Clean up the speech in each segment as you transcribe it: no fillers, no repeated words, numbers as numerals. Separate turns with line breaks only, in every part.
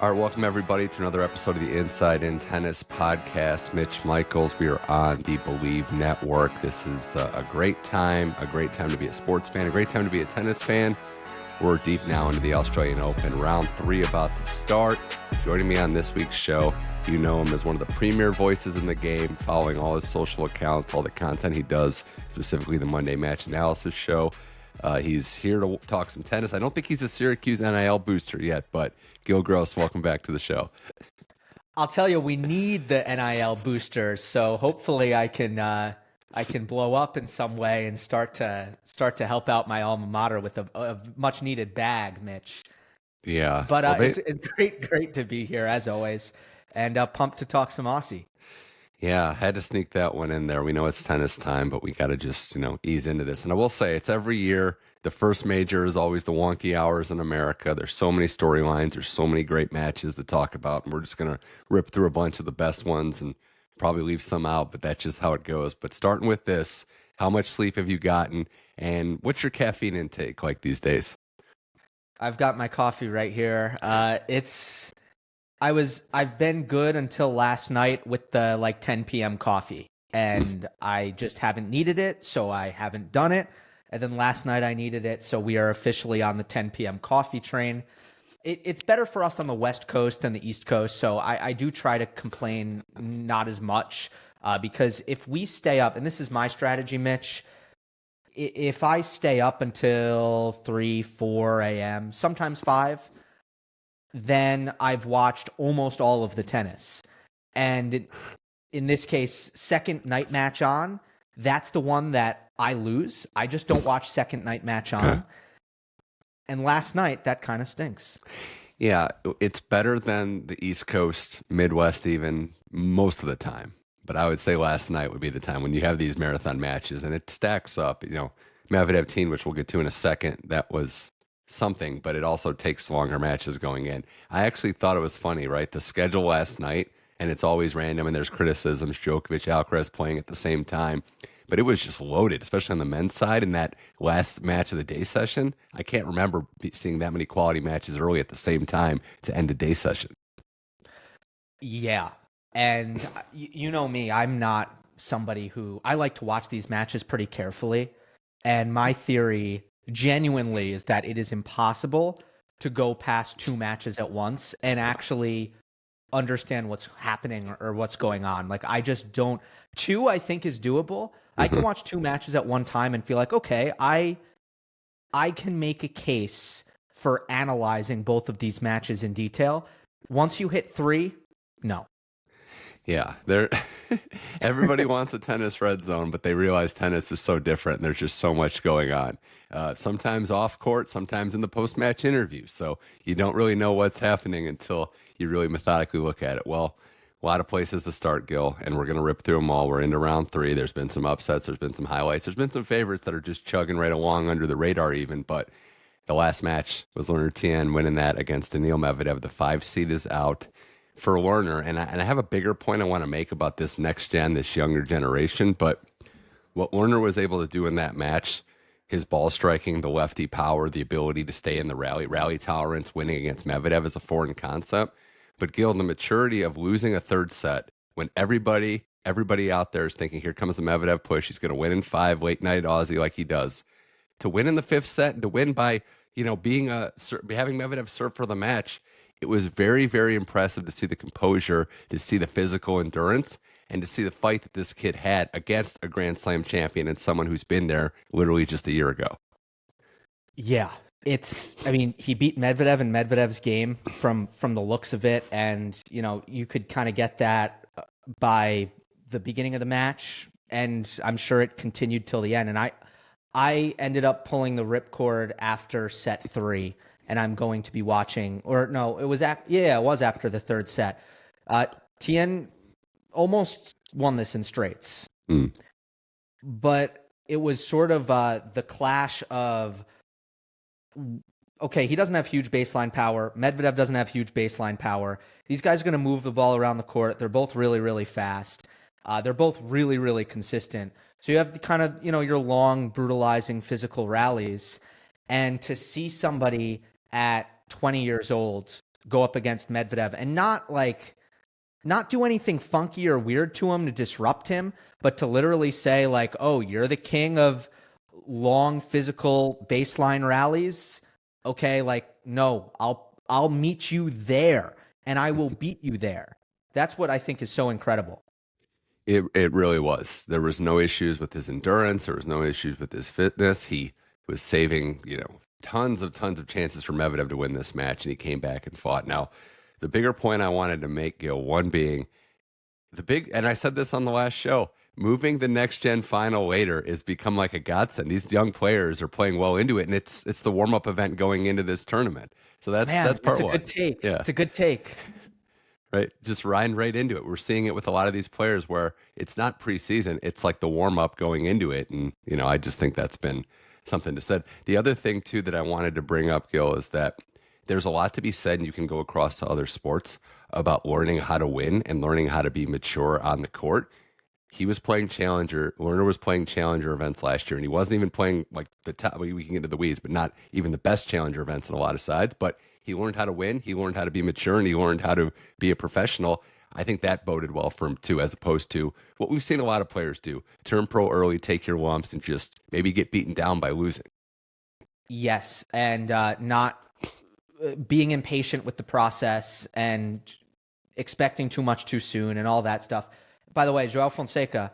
All right, welcome everybody to another episode of the Inside In Tennis Podcast. Mitch Michals, we are on the Believe Network. This is a great time to be a sports fan, a great time to be a tennis fan. We're deep now into the Australian Open. Round 3 about to start. Joining me on this week's show, you know him as one of the premier voices in the game, following all his social accounts, all the content he does, specifically the Monday Match Analysis show. He's here to talk some tennis. I don't think he's a Syracuse NIL booster yet, but Gill Gross, welcome back to the show.
I'll tell you, we need the NIL boosters, so hopefully I can blow up in some way and start to help out my alma mater with a much needed bag, Mitch.
Yeah,
but it's great to be here as always, and pumped to talk some Aussie.
Yeah, had to sneak that one in there. We know it's tennis time, but we got to just, ease into this. And I will say it's every year. The first major is always the wonky hours in America. There's so many storylines. There's so many great matches to talk about. And we're just going to rip through a bunch of the best ones and probably leave some out, but that's just how it goes. But starting with this, how much sleep have you gotten? And what's your caffeine intake like these days?
I've got my coffee right here. I've been good until last night with the 10 p.m. coffee, and I just haven't needed it, so I haven't done it. And then last night I needed it, so we are officially on the 10 p.m. coffee train. It's better for us on the West Coast than the East Coast, so I do try to complain not as much because if we stay up, and this is my strategy, Mitch, if I stay up until 3, 4 a.m., sometimes 5, then I've watched almost all of the tennis. And in this case, second night match on, that's the one that I lose. I just don't watch second night match on. Okay. And last night, that kind of stinks.
Yeah, it's better than the East Coast, Midwest even, most of the time. But I would say last night would be the time when you have these marathon matches and it stacks up. Medvedev Tien, which we'll get to in a second, that was something, but it also takes longer matches going in. I actually thought it was funny, right? The schedule last night, and it's always random, and there's criticisms. Djokovic, Alcaraz playing at the same time, but it was just loaded, especially on the men's side in that last match of the day session. I can't remember seeing that many quality matches early at the same time to end a day session.
Yeah, and you know me, I'm not somebody who, I like to watch these matches pretty carefully, and my theory genuinely is that it is impossible to go past 2 matches at once and actually understand what's happening or what's going on. I just don't. 2, I think, is doable. I can watch 2 matches at one time and feel like, okay, I can make a case for analyzing both of these matches in detail. Once you hit 3, no.
Yeah, everybody wants a tennis red zone, but they realize tennis is so different and there's just so much going on. Sometimes off court, sometimes in the post-match interview. So you don't really know what's happening until you really methodically look at it. Well, a lot of places to start, Gil, and we're going to rip through them all. We're into round 3. There's been some upsets. There's been some highlights. There's been some favorites that are just chugging right along under the radar even, but the last match was Learner Tien winning that against Daniil Medvedev. The 5 seed is out for Lerner, and I have a bigger point I want to make about this next gen, this younger generation, but what Lerner was able to do in that match, his ball striking, the lefty power, the ability to stay in the rally tolerance, winning against Medvedev is a foreign concept. But Gil, the maturity of losing a third set when everybody out there is thinking, here comes the Medvedev push, he's going to win in 5, late night Aussie like he does, to win in the 5th set and to win by, having Medvedev serve for the match. It was very, very impressive to see the composure, to see the physical endurance, and to see the fight that this kid had against a Grand Slam champion and someone who's been there literally just a year ago.
Yeah, he beat Medvedev in Medvedev's game from the looks of it, and, you could kind of get that by the beginning of the match, and I'm sure it continued till the end. And I ended up pulling the ripcord after set 3. And I'm going to be watching, or no, it was after the 3rd set. Tien almost won this in straights, but it was sort of the clash of, okay, he doesn't have huge baseline power. Medvedev doesn't have huge baseline power. These guys are going to move the ball around the court. They're both really, really fast. They're both really, really consistent. So you have the kind of, your long, brutalizing physical rallies. And to see somebody at 20 years old go up against Medvedev and not do anything funky or weird to him to disrupt him, but to literally say like, oh, you're the king of long physical baseline rallies. Okay, like, no, I'll meet you there and I will beat you there. That's what I think is so incredible.
It really was. There was no issues with his endurance. There was no issues with his fitness. He was saving, tons of chances for Medvedev to win this match, and he came back and fought. Now, the bigger point I wanted to make, Gil, one being and I said this on the last show, moving the next gen final later has become like a godsend. These young players are playing well into it, and it's the warm up event going into this tournament. So that's part one.
It's a good take.
Yeah.
It's a good take.
Right, just riding right into it. We're seeing it with a lot of these players where it's not preseason; it's like the warm up going into it, and I just think that's been something to said. The other thing too that I wanted to bring up, Gil, is that there's a lot to be said, and you can go across to other sports about learning how to win and learning how to be mature on the court. He was playing Lerner was playing challenger events last year, and he wasn't even playing like the top. We can get into the weeds, but not even the best challenger events in a lot of sides. But he learned how to win. He learned how to be mature, and he learned how to be a professional. I think that boded well for him too, as opposed to what we've seen a lot of players do: turn pro early, take your lumps, and just maybe get beaten down by losing.
Yes, and not being impatient with the process and expecting too much too soon and all that stuff. By the way, Joao Fonseca,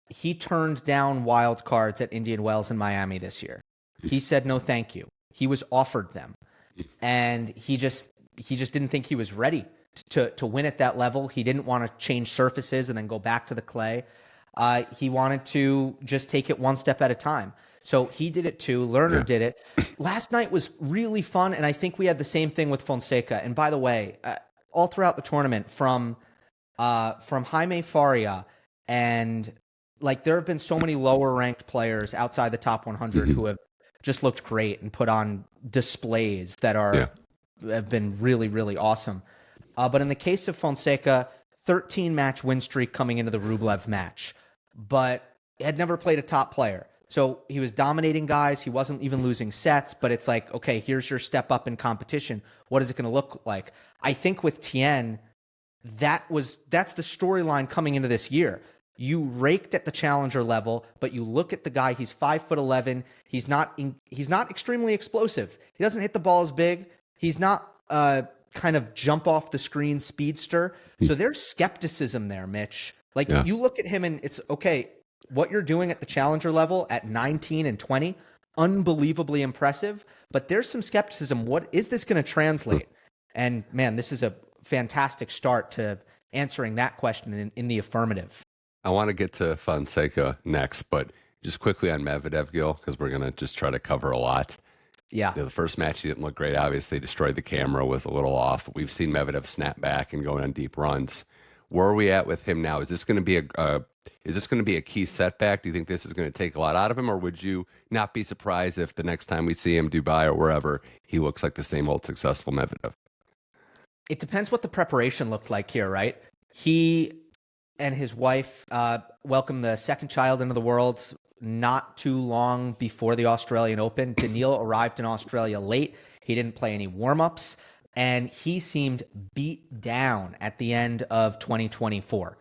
he turned down wild cards at Indian Wells in Miami this year. He said no thank you. He was offered them. And he just didn't think he was ready to win at that level. He didn't want to change surfaces and then go back to the clay. He wanted to just take it one step at a time. So he did it too. Lerner did it. Last night was really fun, and I think we had the same thing with Fonseca. And by the way, all throughout the tournament, from Jaime Faria, and like there have been so many lower ranked players outside the top 100 who have just looked great and put on displays that have been really, really awesome. But in the case of Fonseca, 13 match win streak coming into the Rublev match, but had never played a top player. So he was dominating guys. He wasn't even losing sets, but it's like, okay, here's your step up in competition. What is it going to look like? I think with Tien, that's the storyline coming into this year. You raked at the challenger level, but you look at the guy, he's 5'11". He's not extremely explosive. He doesn't hit the ball as big. He's not kind of jump off the screen speedster. So there's skepticism there, Mitch. Like you look at him and it's okay, what you're doing at the challenger level at 19 and 20, unbelievably impressive, but there's some skepticism. What is this going to translate? And man, this is a fantastic start to answering that question in the affirmative.
I want to get to Fonseca next, but just quickly on Medvedev, Gil, because we're going to just try to cover a lot.
Yeah.
The first match, he didn't look great. Obviously, destroyed the camera, was a little off. We've seen Medvedev snap back and going on deep runs. Where are we at with him now? Is this going to be a key setback? Do you think this is going to take a lot out of him, or would you not be surprised if the next time we see him Dubai or wherever, he looks like the same old successful Medvedev?
It depends what the preparation looked like here, right? He and his wife welcomed the second child into the world not too long before the Australian Open. Daniil arrived in Australia late. He didn't play any warm-ups, and he seemed beat down at the end of 2024.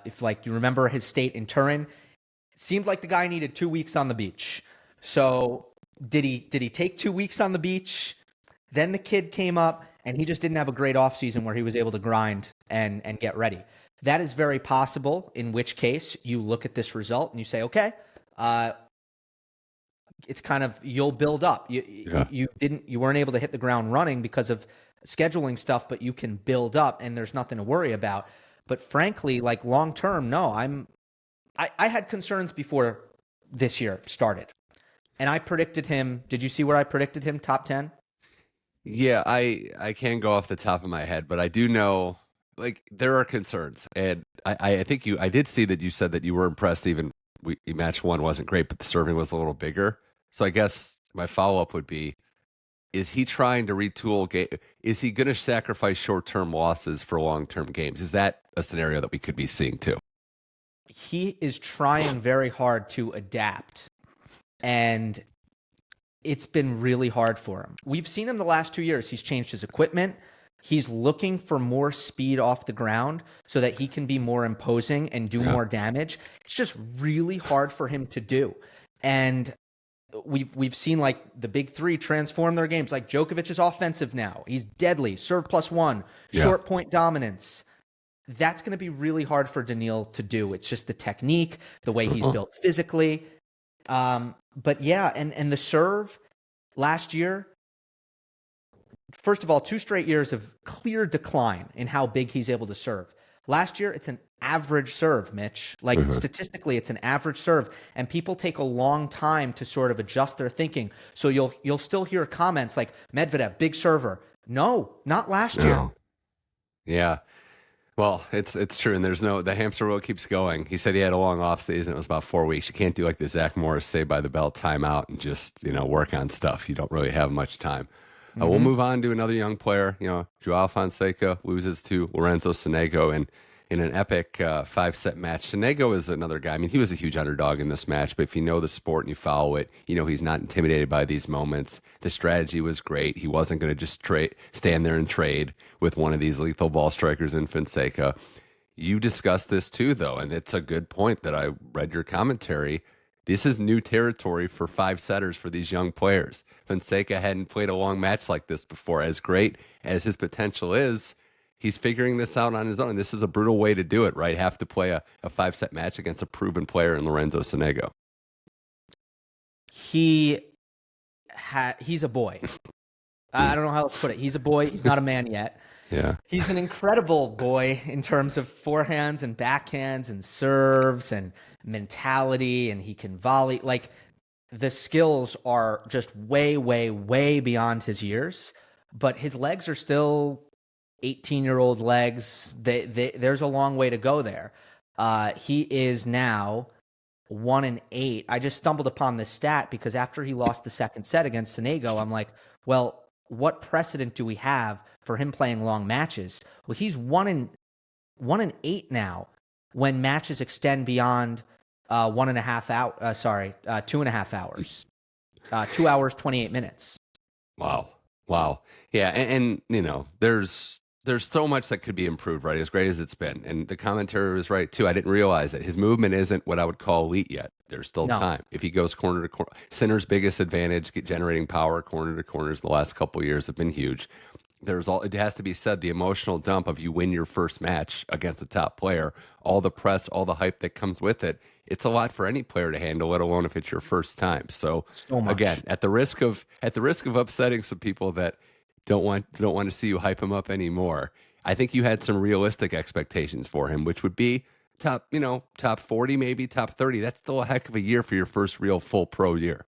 If like you remember his state in Turin, it seemed like the guy needed 2 weeks on the beach. So did he take 2 weeks on the beach? Then the kid came up, and he just didn't have a great offseason where he was able to grind and get ready. That is very possible, in which case you look at this result and you say, okay, it's kind of, you'll build up. You weren't able to hit the ground running because of scheduling stuff, but you can build up and there's nothing to worry about. But frankly, like long term, no, I had concerns before this year started. And I predicted him. Did you see where I predicted him? Top 10?
Yeah, I can't go off the top of my head, but I do know, like, there are concerns. And I think I did see that you said that you were impressed. Even match one wasn't great, but the serving was a little bigger. So I guess my follow-up would be, is he trying to retool game? Is he going to sacrifice short-term losses for long-term games? Is that a scenario that we could be seeing too?
He is trying very hard to adapt. And it's been really hard for him. We've seen him the last 2 years. He's changed his equipment. He's looking for more speed off the ground so that he can be more imposing and do more damage. It's just really hard for him to do. And we've seen like the big three transform their games. Like Djokovic is offensive now. He's deadly. Serve +1, short point dominance. That's going to be really hard for Daniil to do. It's just the technique, the way he's built physically. But yeah, and the serve last year, first of all, 2 straight years of clear decline in how big he's able to serve. Last year, it's an average serve, Mitch. Like statistically, it's an average serve, and people take a long time to sort of adjust their thinking. So you'll still hear comments like Medvedev, big server. No, not last year.
Yeah. Well, it's true, and the hamster wheel keeps going. He said he had a long off season. It was about 4 weeks. You can't do like the Zach Morris Saved by the Bell timeout and just work on stuff. You don't really have much time. We'll move on to another young player. Joao Foncesca loses to Lorenzo Sonego in an epic 5-set match. Sonego is another guy. I mean, he was a huge underdog in this match, but if you know the sport and you follow it, he's not intimidated by these moments. The strategy was great. He wasn't going to just stand there and trade with one of these lethal ball strikers in Fonseca. You discussed this too, though, and it's a good point that I read your commentary. This is new territory for 5-setters for these young players. Fonseca hadn't played a long match like this before. As great as his potential is, he's figuring this out on his own. And this is a brutal way to do it, right? Have to play a 5-set match against a proven player in Lorenzo Sonego.
He's a boy. I don't know how else to put it. He's a boy. He's not a man yet.
Yeah.
He's an incredible boy in terms of forehands and backhands and serves and mentality, and he can volley. Like, the skills are just way, way, way beyond his years, but his legs are still 18-year-old legs. There's a long way to go there. He is now 1-8. I just stumbled upon this stat because after he lost the second set against Sonego, I'm like, well, what precedent do we have for him playing long matches? Well, he's 1-8 now when matches extend beyond 2.5 hours. 2 hours, 28 minutes.
Wow. Yeah, and there's so much that could be improved, right? As great as it's been. And the commentary was right too. I didn't realize that his movement isn't what I would call elite yet. There's still time. If he goes corner to corner, Sinner's biggest advantage, generating power corner to corners the last couple of years have been huge. It has to be said, the emotional dump of you win your first match against a top player, all the press, all the hype that comes with it. It's a lot for any player to handle, let alone if it's your first time. So again, at the risk of upsetting some people that don't want to see you hype him up anymore, I think you had some realistic expectations for him, which would be top 40, maybe top 30. That's still a heck of a year for your first real full pro year.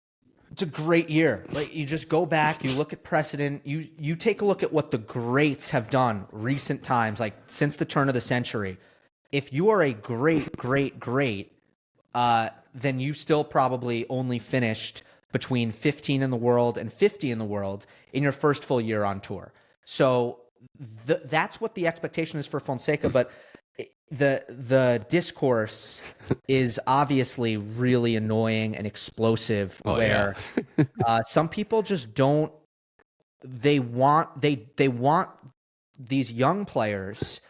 It's a great year. Like, you just go back, you look at precedent, you take a look at what the greats have done recent times, like since the turn of the century. If you are a great, then you still probably only finished between 15 in the world and 50 in the world in your first full year on tour. So that's what the expectation is for Fonseca, but the discourse is obviously really annoying and explosive, some people just don't, they want these young players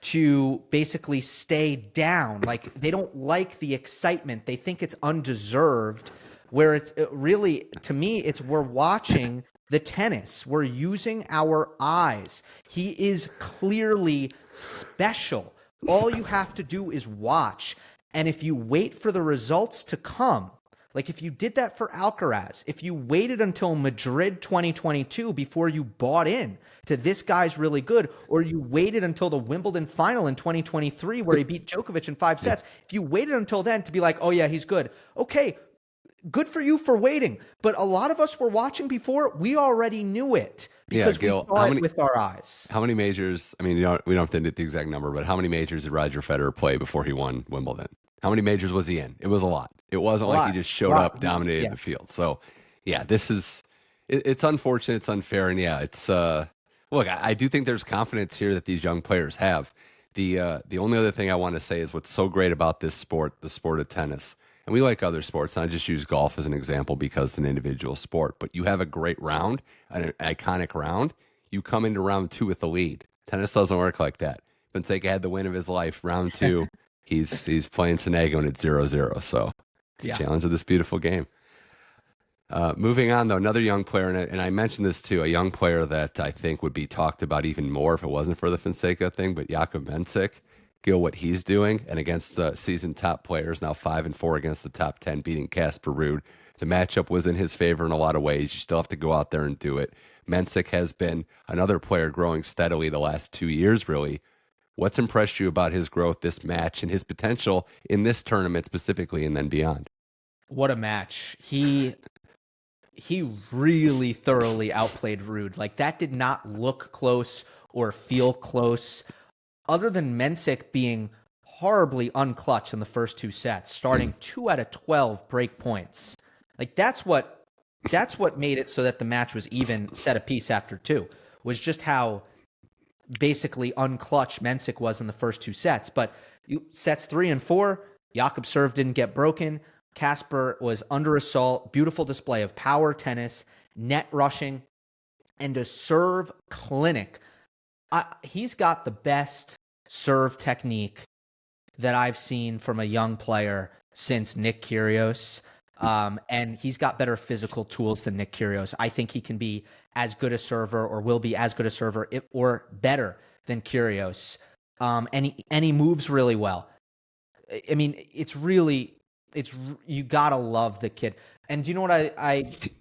to basically stay down. Like, they don't like the excitement. They think it's undeserved, where it's really, to me, we're watching the tennis. We're using our eyes. He is clearly special. All you have to do is watch. And if you wait for the results to come, like if you did that for Alcaraz, if you waited until Madrid 2022 before you bought in to this guy's really good, or you waited until the Wimbledon final in 2023 where he beat Djokovic in 5 sets, if you waited until then to be like, oh yeah, he's good. Okay, good for you for waiting. But a lot of us were watching before. We already knew it because
Gill,
we saw it with our eyes.
How many majors? I mean, we don't have to hit the exact number, but how many majors did Roger Federer play before he won Wimbledon? How many majors was he in? It was a lot. It wasn't like he just showed up, dominated the field. So, yeah, it's unfortunate. It's unfair. And yeah, look, I do think there's confidence here that these young players have. The only other thing I want to say is what's so great about this sport, the sport of tennis, and we like other sports, and I just use golf as an example because it's an individual sport, but you have a great round, an iconic round, you come into round 2 with the lead. Tennis doesn't work like that. Fonseca had the win of his life. Round 2, he's playing Sonego and it's 0-0. So it's a challenge of this beautiful game. Moving on, though, another young player, and I mentioned this too, a young player that I think would be talked about even more if it wasn't for the Fonseca thing, but Jakub Mensik, Gill, what he's doing, and against the season top players, now 5-4 against the top 10, beating Casper Ruud. The matchup was in his favor in a lot of ways. You still have to go out there and do it. Mensik has been another player growing steadily the last 2 years, really. What's impressed you about his growth this match and his potential in this tournament specifically and then beyond?
What a match. He really thoroughly outplayed Ruud. Like, that did not look close or feel close. Other than Mensik being horribly unclutched in the first 2 sets, starting 2 out of 12 break points. Like, that's what made it so that the match was even set apiece after 2, was just how basically unclutched Mensik was in the first 2 sets. But sets 3 and 4, Jakub's serve didn't get broken. Casper was under assault. Beautiful display of power tennis, net rushing, and a serve clinic. He's got the best serve technique that I've seen from a young player since Nick Kyrgios. And he's got better physical tools than Nick Kyrgios. I think he can be as good a server, or will be as good a server, or better than Kyrgios. And he moves really well. I mean, you gotta love the kid. And do you know what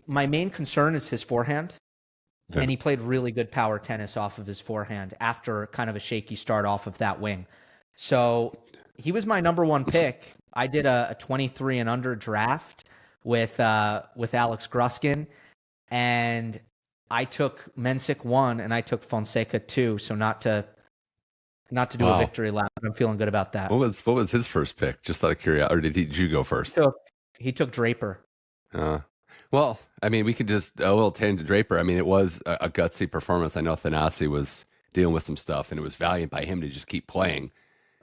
my main concern is his forehand. Yeah. And he played really good power tennis off of his forehand after kind of a shaky start off of that wing. So he was my number 1 pick. I did a 23 and under draft with Alex Gruskin, and I took Mensik 1 and I took Fonseca 2. So not to do a victory lap, but I'm feeling good about that.
What was his first pick? Just out of curiosity, or did you go first?
He took Draper.
Well, I mean, we could just a little tangent to Draper. I mean, it was a gutsy performance. I know Thanasi was dealing with some stuff, and it was valiant by him to just keep playing.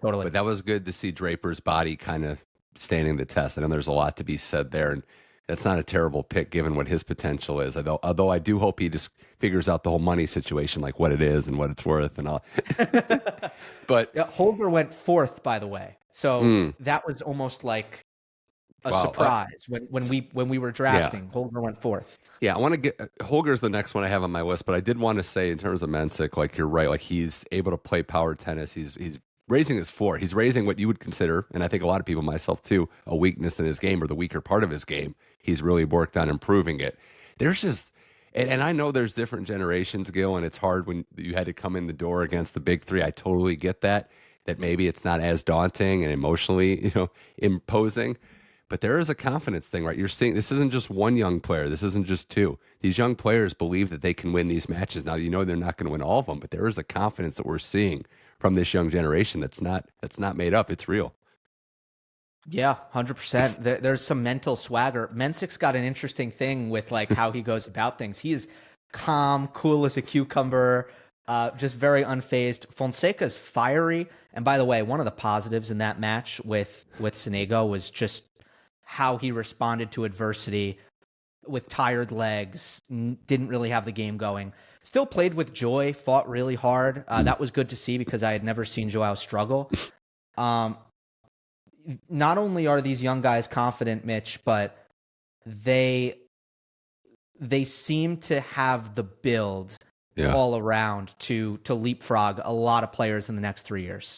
Totally.
But that was good to see Draper's body kind of standing the test. I know there's a lot to be said there, and that's not a terrible pick given what his potential is. Although I do hope he just figures out the whole money situation, like what it is and what it's worth and all. But
yeah, Holger went 4th, by the way. So that was almost like a surprise when we were drafting. Yeah. Holger went 4th.
Yeah, I want to get Holger's the next one I have on my list, but I did want to say in terms of Mensik, like you're right, like he's able to play power tennis. He's raising his floor. He's raising what you would consider, and I think a lot of people, myself too, a weakness in his game, or the weaker part of his game. He's really worked on improving it. There's just, and I know there's different generations, Gill, and it's hard when you had to come in the door against the big 3. I totally get that maybe it's not as daunting and emotionally, imposing. But there is a confidence thing, right? You're seeing this isn't just one young player. This isn't just 2. These young players believe that they can win these matches. Now, they're not going to win all of them, but there is a confidence that we're seeing from this young generation that's not made up. It's real.
Yeah, 100%. There's some mental swagger. Mensik's got an interesting thing with like how he goes about things. He is calm, cool as a cucumber, just very unfazed. Fonseca's fiery. And by the way, one of the positives in that match with Sonego was just how he responded to adversity with tired legs, didn't really have the game going. Still played with joy, fought really hard. That was good to see because I had never seen Joao struggle. Not only are these young guys confident, Mitch, but they seem to have the build all around to leapfrog a lot of players in the next 3 years.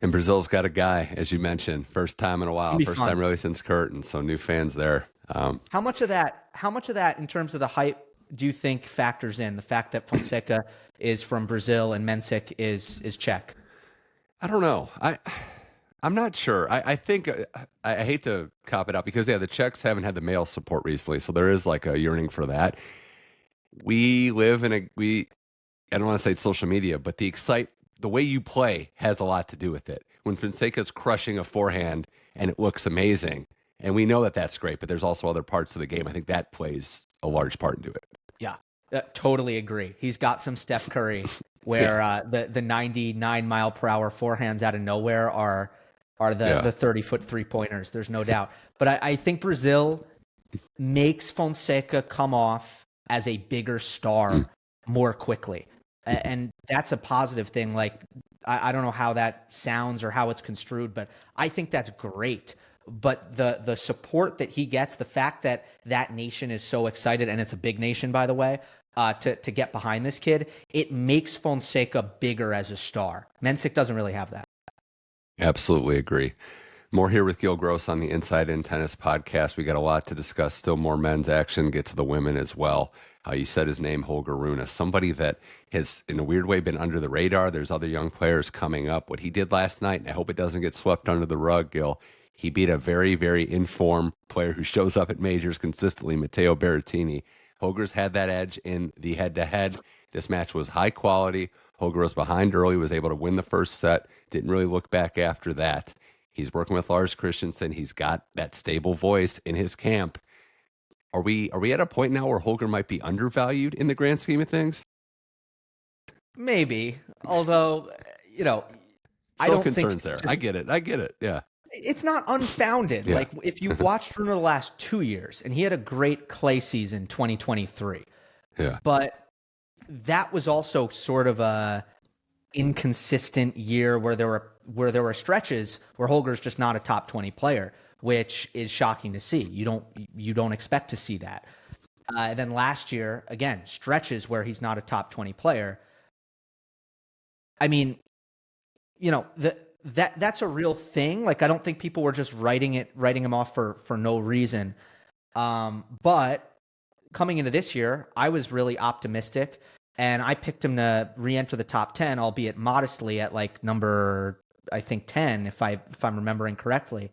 And Brazil's got a guy, as you mentioned, first time in a while, first time really since Curtin, so new fans there.
How much of that in terms of the hype do you think factors in the fact that Fonseca is from Brazil and Mensik is Czech?
I don't know. I'm not sure. I think I hate to cop it out because the Czechs haven't had the male support recently, so there is like a yearning for that. We live in I don't want to say it's social media, but the way you play has a lot to do with it. When Fonseca's crushing a forehand and it looks amazing, and we know that that's great, but there's also other parts of the game. I think that plays a large part into it.
Yeah, totally agree. He's got some Steph Curry where the 99 mile per hour forehands out of nowhere are are the 30-foot three-pointers. There's no doubt. But I think Brazil makes Fonseca come off as a bigger star more quickly. And that's a positive thing. Like, I don't know how that sounds or how it's construed, but I think that's great. But the support that he gets, the fact that that nation is so excited, and it's a big nation, by the way, to get behind this kid, it makes Fonseca bigger as a star. Mensik doesn't really have that.
Absolutely agree. More here with Gill Gross on the Inside In Tennis podcast. We got a lot to discuss. Still more men's action. Get to the women as well. You said his name, Holger Rune, somebody that has, in a weird way, been under the radar. There's other young players coming up. What he did last night, and I hope it doesn't get swept under the rug, Gil, he beat a very, very informed player who shows up at majors consistently, Matteo Berrettini. Holger's had that edge in the head-to-head. This match was high quality. Holger was behind early, was able to win the first set, didn't really look back after that. He's working with Lars Christensen. He's got that stable voice in his camp. Are we at a point now where Holger might be undervalued in the grand scheme of things?
Maybe, although, I
Still
don't
concerns
think
there. I get it. Yeah.
It's not unfounded.
Yeah.
Like, if you've watched Rune the last 2 years, and he had a great clay season 2023.
Yeah.
But that was also sort of a inconsistent year where there were stretches where Holger's just not a top 20 player, which is shocking to see. You don't expect to see that. And then last year, again, stretches where he's not a top 20 player. I mean, that's a real thing. Like, I don't think people were just writing him off for no reason. But coming into this year, I was really optimistic, and I picked him to re-enter the top 10, albeit modestly at like number, I think, 10, if I'm remembering correctly,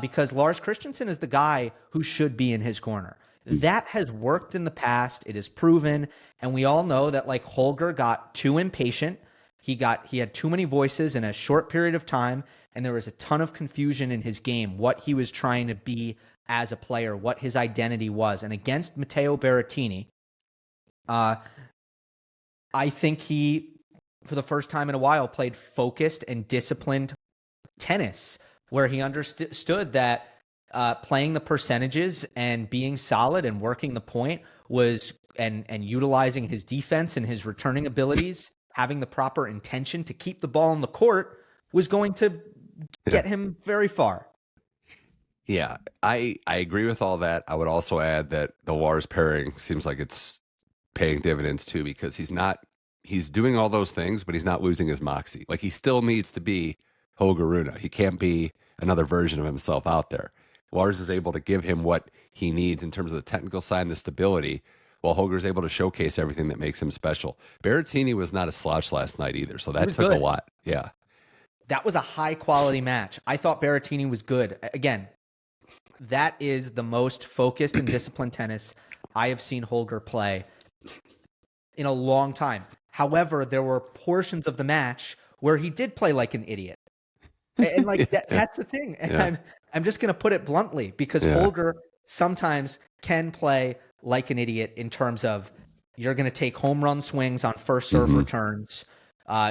because Lars Christensen is the guy who should be in his corner. That has worked in the past. It is proven, and we all know that, like, Holger got too impatient. He had too many voices in a short period of time, and there was a ton of confusion in his game, what he was trying to be as a player, what his identity was. And against Matteo Berrettini, I think he, for the first time in a while, played focused and disciplined tennis, where he understood that playing the percentages and being solid and working the point was, and utilizing his defense and his returning abilities, having the proper intention to keep the ball on the court, was going to get him very far.
Yeah, I agree with all that. I would also add that the Lars pairing seems like it's paying dividends too, because he's doing all those things, but he's not losing his moxie. Like, he still needs to be Holger Rune. He can't be another version of himself out there. Lars is able to give him what he needs in terms of the technical side and the stability, while Holger's able to showcase everything that makes him special. Berrettini was not a slouch last night either, so that took a lot. Yeah.
That was a high-quality match. I thought Berrettini was good. Again, that is the most focused and disciplined tennis I have seen Holger play in a long time. However, there were portions of the match where he did play like an idiot. And like that's the thing. And I'm just going to put it bluntly, because Holger sometimes can play like an idiot in terms of, you're going to take home run swings on first serve returns.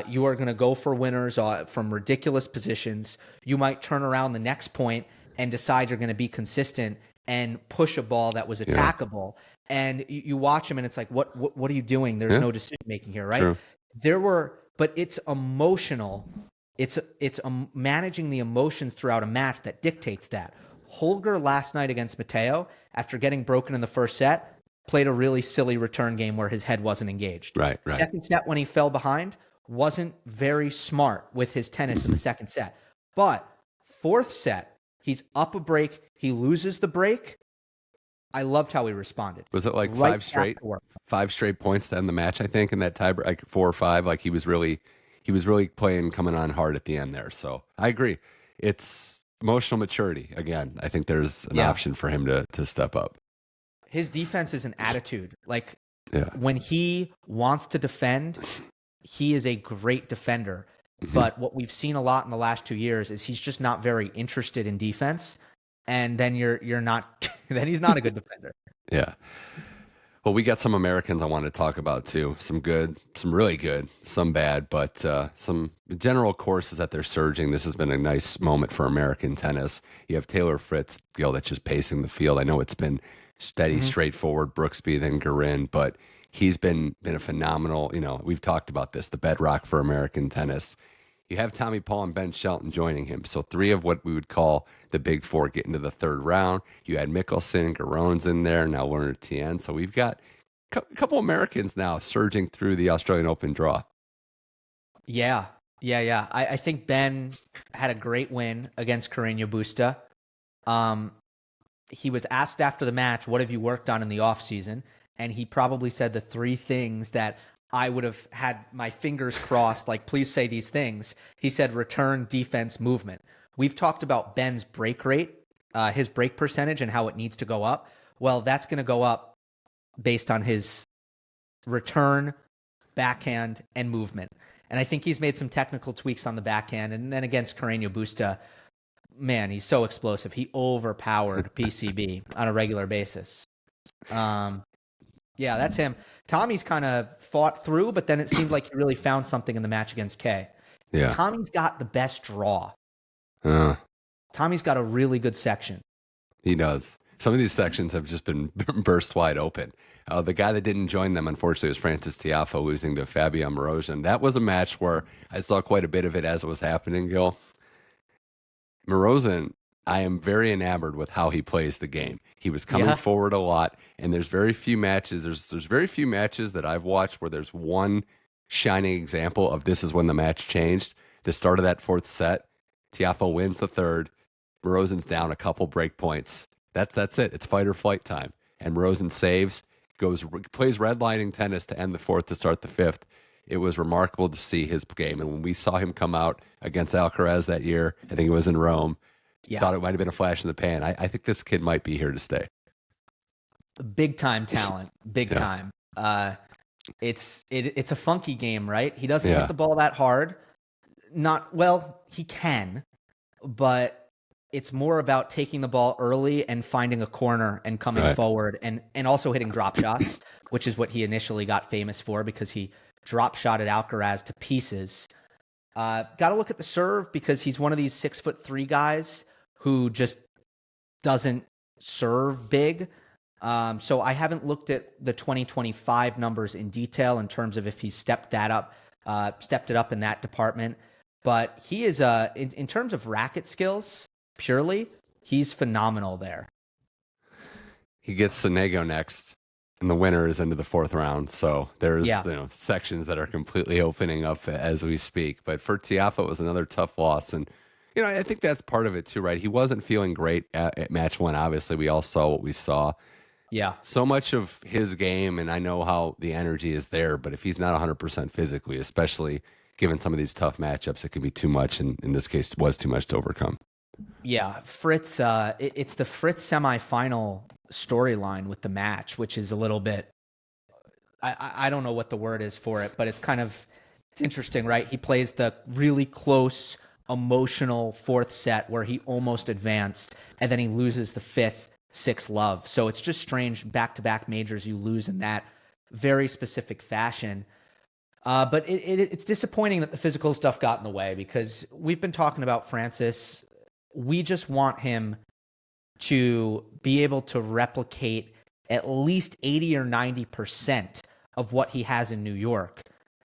You are going to go for winners from ridiculous positions. You might turn around the next point and decide you're going to be consistent and push a ball that was attackable. And you watch him, and it's like, what are you doing? There's no decision making here, right? True. But it's emotional. It's managing the emotions throughout a match that dictates that. Holger last night against Matteo, after getting broken in the first set, played a really silly return game where his head wasn't engaged.
Right.
Second set, when he fell behind, wasn't very smart with his tennis in the second set. But fourth set, he's up a break. He loses the break. I loved how he responded. Was it like
five straight points to end the match, I think, in that tie break, like 4 or 5? Like, he was really playing, coming on hard at the end there. So I agree. It's emotional maturity. Again, I think there's an option for him to step up.
His defense is an attitude. Like, when he wants to defend, he is a great defender. But what we've seen a lot in the last 2 years is he's just not very interested in defense. And then you're not, then he's not a good defender.
Yeah. Well, we got some Americans I want to talk about too. Some good, some really good, some bad, but some general courses that they're surging. This has been a nice moment for American tennis. You have Taylor Fritz, that's just pacing the field. I know it's been steady, straightforward, Brooksby, then Garin, but he's been a phenomenal. We've talked about this, the bedrock for American tennis. You have Tommy Paul and Ben Shelton joining him. So three of what we would call the big four get into the third round. You had Mickelson and Garon's in there, now Learner Tien. So we've got a couple Americans now surging through the Australian Open draw.
Yeah. I think Ben had a great win against Carreño Busta. He was asked after the match, what have you worked on in the offseason? And he probably said the three things that I would have had my fingers crossed, like, please say these things. He said return, defense, movement. We've talked about Ben's break rate, his break percentage and how it needs to go up. Well, that's going to go up based on his return, backhand, and movement. And I think he's made some technical tweaks on the backhand. And then against Carreño Busta, man, he's so explosive. He overpowered PCB on a regular basis. Yeah, that's him. Tommy's kind of fought through, but then it seemed like he really found something in the match against Kay.
Yeah.
Tommy's got the best draw. Tommy's got a really good section.
He does. Some of these sections have just been burst wide open. The guy that didn't join them, unfortunately, was Francis Tiafoe losing to Fabian Morozin. That was a match where I saw quite a bit of it as it was happening, Gil. Morozin, I am very enamored with how he plays the game. He was coming forward a lot, and there's very few matches. There's very few matches that I've watched where there's one shining example of this is when the match changed. The start of that fourth set, Tiafoe wins the third. Morozin's down a couple break points. That's it. It's fight or flight time. And Morozin saves, plays redlining tennis to end the fourth to start the fifth. It was remarkable to see his game. And when we saw him come out against Alcaraz that year, I think it was in Rome, thought it might have been a flash in the pan. I think this kid might be here to stay.
Big time talent. Big time. It's a funky game, right? He doesn't hit the ball that hard. He can, but it's more about taking the ball early and finding a corner and coming forward and also hitting drop shots, which is what he initially got famous for because he drop shotted Alcaraz to pieces. Got to look at the serve because he's one of these 6'3" guys who just doesn't serve big. So I haven't looked at the 2025 numbers in detail in terms of if he's stepped it up in that department. But he is, in terms of racket skills, purely, he's phenomenal there.
He gets Sonego next, and the winner is into the fourth round. So there's sections that are completely opening up as we speak. But for Tiafoe, it was another tough loss. And, I think that's part of it too, right? He wasn't feeling great at match one. Obviously, we all saw what we saw.
Yeah.
So much of his game, and I know how the energy is there, but if he's not 100% physically, especially given some of these tough matchups, it can be too much. And in this case, it was too much to overcome.
Yeah, Fritz, it's the Fritz semifinal storyline with the match, which is a little bit, I don't know what the word is for it, but it's interesting, right? He plays the really close, emotional fourth set where he almost advanced, and then he loses the fifth, 6-love. So it's just strange, back-to-back majors you lose in that very specific fashion. But it's disappointing that the physical stuff got in the way because we've been talking about Francis. We just want him to be able to replicate at least 80 or 90% of what he has in New York,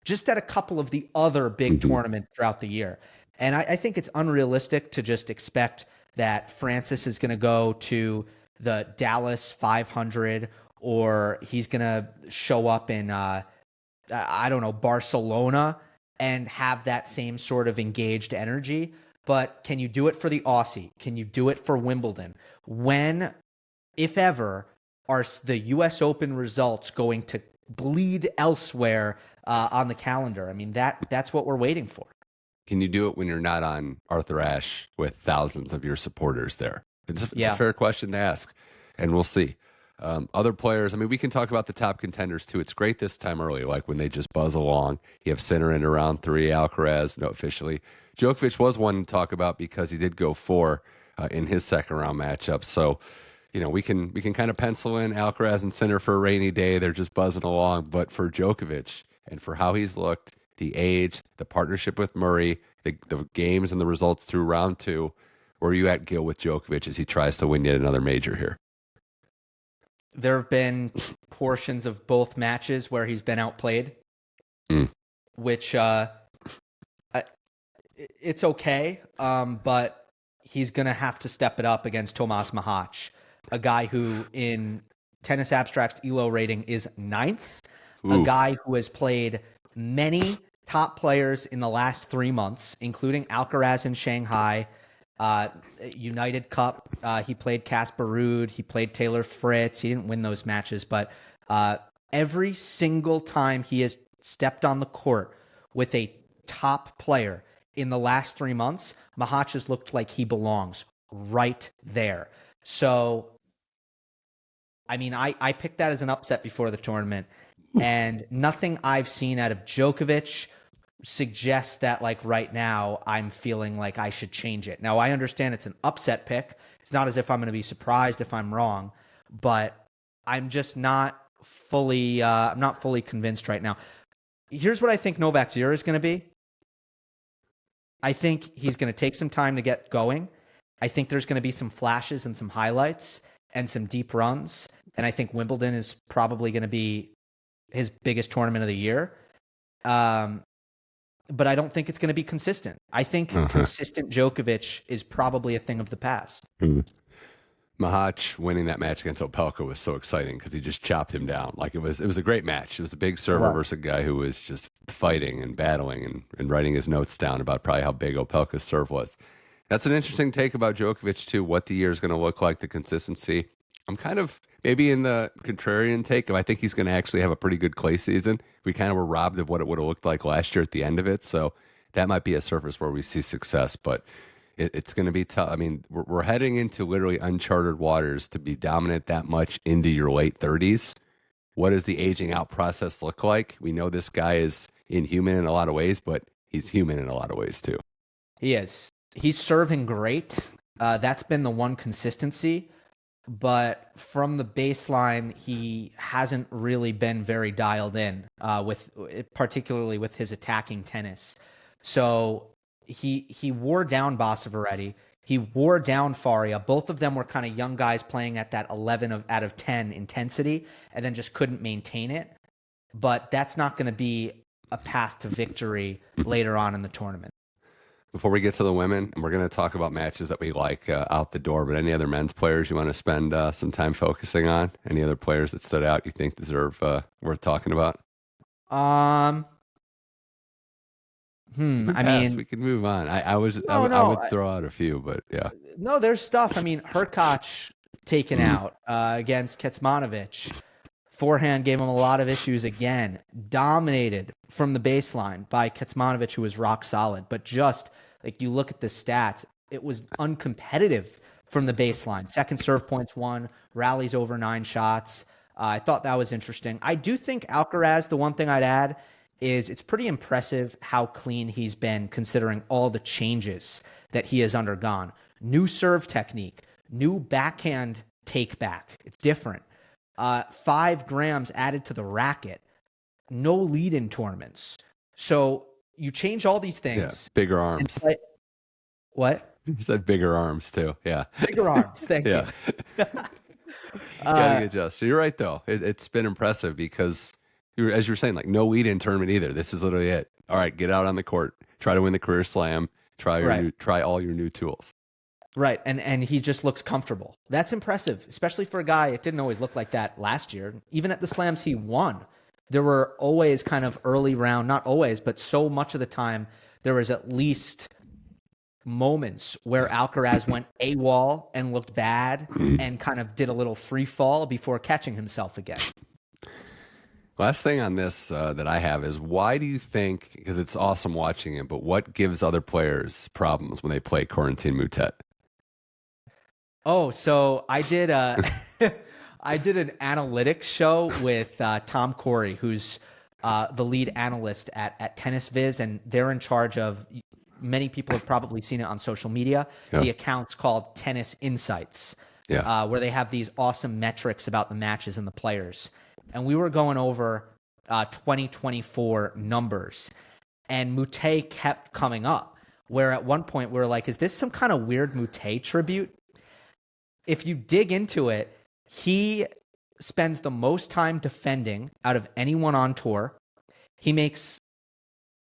just at a couple of the other big tournaments throughout the year. And I think it's unrealistic to just expect that Francis is going to go to the Dallas 500 or he's going to show up in, Barcelona and have that same sort of engaged energy. But can you do it for the Aussie? Can you do it for Wimbledon? When, if ever, are the U.S. Open results going to bleed elsewhere on the calendar? I mean, that's what we're waiting for.
Can you do it when you're not on Arthur Ashe with thousands of your supporters there? It's a fair question to ask, and we'll see. Other players, we can talk about the top contenders too. It's great this time early, like when they just buzz along. You have Sinner into round 3, Alcaraz, no, officially. Djokovic was one to talk about because he did go 4 in his second round matchup. So, we can kind of pencil in Alcaraz and Sinner for a rainy day. They're just buzzing along. But for Djokovic and for how he's looked, the age, the partnership with Murray, the games and the results through round two, where are you at, Gill, with Djokovic as he tries to win yet another major here?
There have been portions of both matches where he's been outplayed, which it's okay, but he's going to have to step it up against Tomas Machac, a guy who in Tennis Abstract's ELO rating is 9th, a guy who has played many top players in the last 3 months, including Alcaraz in Shanghai, United Cup. He played Casper Ruud. He played Taylor Fritz. He didn't win those matches, but every single time he has stepped on the court with a top player in the last 3 months, Machac has looked like he belongs right there. So, I mean, I picked that as an upset before the tournament, and nothing I've seen out of Djokovic suggests that, like, right now I'm feeling like I should change it. Now, I understand it's an upset pick. It's not as if I'm going to be surprised if I'm wrong, but I'm just not fully convinced right now. Here's what I think Novak's year is going to be. I think he's going to take some time to get going. I think there's going to be some flashes and some highlights and some deep runs. And I think Wimbledon is probably going to be his biggest tournament of the year. But I don't think it's going to be consistent. I think consistent Djokovic is probably a thing of the past.
Machac winning that match against Opelka was so exciting because he just chopped him down. Like, it was a great match. It was a big server versus a guy who was just fighting and battling and writing his notes down about probably how big Opelka's serve was. That's an interesting take about Djokovic too, what the year is going to look like, the consistency. I'm kind of maybe in the contrarian take of I think he's going to actually have a pretty good clay season. We kind of were robbed of what it would have looked like last year at the end of it. So that might be a surface where we see success, but it's going to be tough. I mean, we're heading into literally uncharted waters to be dominant that much into your late 30s. What does the aging out process look like? We know this guy is inhuman in a lot of ways, but he's human in a lot of ways too.
He is. He's serving great. That's been the one consistency. But from the baseline, he hasn't really been very dialed in, particularly with his attacking tennis. So he wore down Basaveretti. He wore down Faria. Both of them were kind of young guys playing at that 11 out of 10 intensity and then just couldn't maintain it. But that's not going to be a path to victory later on in the tournament.
Before we get to the women, and we're going to talk about matches that we like out the door, but any other men's players you want to spend some time focusing on? Any other players that stood out you think deserve worth talking about?
I mean,
we can move on. I would throw out a few, but yeah.
No, there's stuff. I mean, Hurkacz taken out against Kecmanovic. Forehand gave him a lot of issues again. Dominated from the baseline by Kecmanovic, who was rock solid. But just like you look at the stats, it was uncompetitive from the baseline. Second serve points won, rallies over 9 shots. I thought that was interesting. I do think Alcaraz, the one thing I'd add is it's pretty impressive how clean he's been considering all the changes that he has undergone. New serve technique, new backhand take back. It's different. 5 grams added to the racket. No lead-in tournaments. So you change all these things.
Yeah, bigger arms.
What?
You said bigger arms too. Yeah.
Bigger arms. Thank you.
Gotta adjust. So you're right though. It's been impressive because as you were saying, like no lead-in tournament either. This is literally it. All right, get out on the court. Try to win the career slam. Try all your new tools.
Right, and he just looks comfortable. That's impressive, especially for a guy. It didn't always look like that last year. Even at the slams he won, there were always kind of early round, not always, but so much of the time, there was at least moments where Alcaraz went AWOL and looked bad and kind of did a little free fall before catching himself again.
Last thing on this that I have is why do you think, because it's awesome watching it, but what gives other players problems when they play Corentin Moutet?
Oh, so I did I did an analytics show with Tom Corey, who's the lead analyst at Tennis Viz, and they're in charge of, many people have probably seen it on social media, the account's called Tennis Insights.
Yeah.
where they have these awesome metrics about the matches and the players. And we were going over 2024 numbers, and Mute kept coming up, where at one point we were like, is this some kind of weird Mute tribute? If you dig into it, he spends the most time defending out of anyone on tour.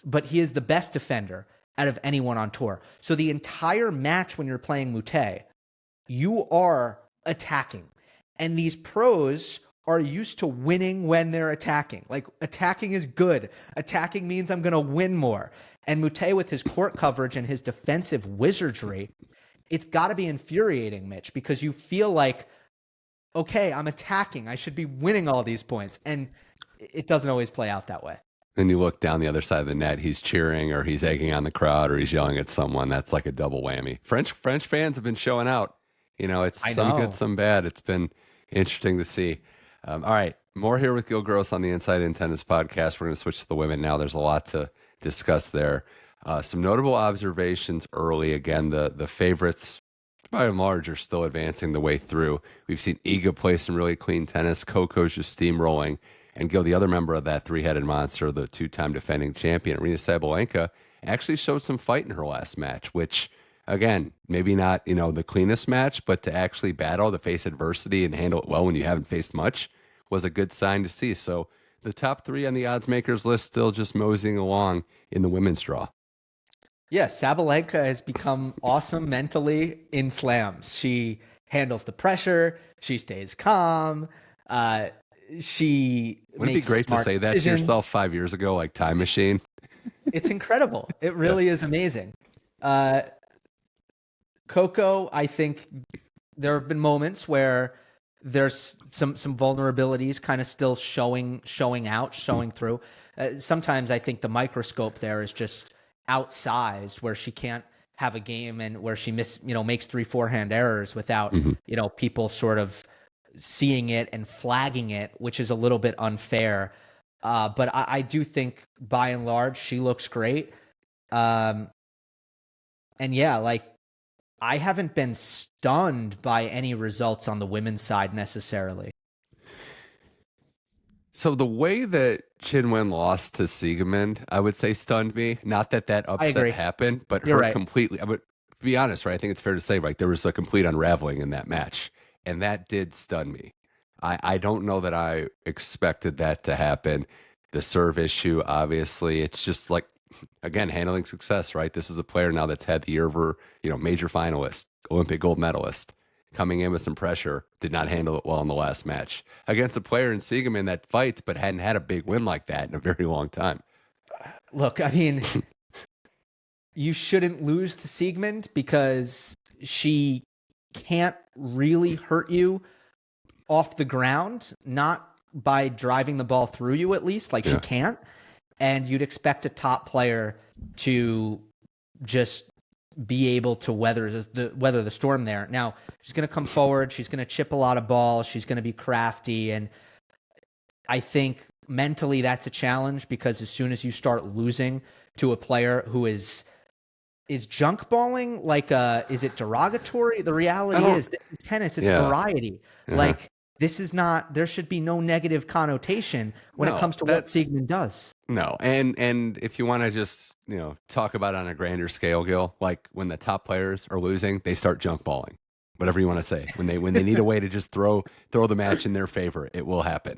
But he is the best defender out of anyone on tour. So the entire match when you're playing Mute, you are attacking. And these pros are used to winning when they're attacking. Like, attacking is good. Attacking means I'm going to win more. And Mute, with his court coverage and his defensive wizardry, it's got to be infuriating, Mitch, because you feel like, okay, I'm attacking. I should be winning all these points. And it doesn't always play out that way.
Then you look down the other side of the net, he's cheering or he's egging on the crowd or he's yelling at someone. That's like a double whammy. French fans have been showing out. It's some good, some bad. It's been interesting to see. All right, more here with Gill Gross on the Inside In Tennis podcast. We're going to switch to the women now. There's a lot to discuss there. Some notable observations early. Again, the favorites, by and large, are still advancing the way through. We've seen Iga play some really clean tennis. Coco's just steamrolling. And Gil, the other member of that three-headed monster, the two-time defending champion, Aryna Sabalenka, actually showed some fight in her last match, which, again, maybe not, the cleanest match, but to actually battle, to face adversity and handle it well when you haven't faced much was a good sign to see. So the top three on the odds makers list still just moseying along in the women's draw.
Yeah, Sabalenka has become awesome mentally in slams. She handles the pressure. She stays calm. She
Wouldn't it be great to say that to yourself 5 years ago, like time machine?
It's incredible. It really is amazing. Coco, I think there have been moments where there's some vulnerabilities kind of still showing through. Sometimes I think the microscope there is just outsized, where she can't have a game and where she makes 3 forehand errors without, people sort of seeing it and flagging it, which is a little bit unfair. But I do think by and large, she looks great. And yeah, like, I haven't been stunned by any results on the women's side necessarily.
So the way that Chinwen lost to Siegemund, I would say stunned me. Not that upset happened, but
You're
her
right.
completely. But to be honest, right, I think it's fair to say, right, there was a complete unraveling in that match. And that did stun me. I don't know that I expected that to happen. The serve issue, obviously, it's just like, again, handling success, right? This is a player now that's had the year of her, major finalist, Olympic gold medalist, coming in with some pressure, did not handle it well in the last match against a player in Siegemund that fights, but hadn't had a big win like that in a very long time.
Look, I mean, you shouldn't lose to Siegemund because she can't really hurt you off the ground, not by driving the ball through you, at least. Like, she can't. And you'd expect a top player to just be able to weather the storm there. Now, she's going to come forward. She's going to chip a lot of balls. She's going to be crafty. And I think mentally that's a challenge, because as soon as you start losing to a player who is junk balling, like, is it derogatory? The reality is, this is tennis. It's variety. Like, this is not, there should be no negative connotation when it comes to what Siegemund does.
No. And if you want to just, talk about it on a grander scale, Gil, like, when the top players are losing, they start junk balling, whatever you want to say. When they need a way to just throw the match in their favor, it will happen.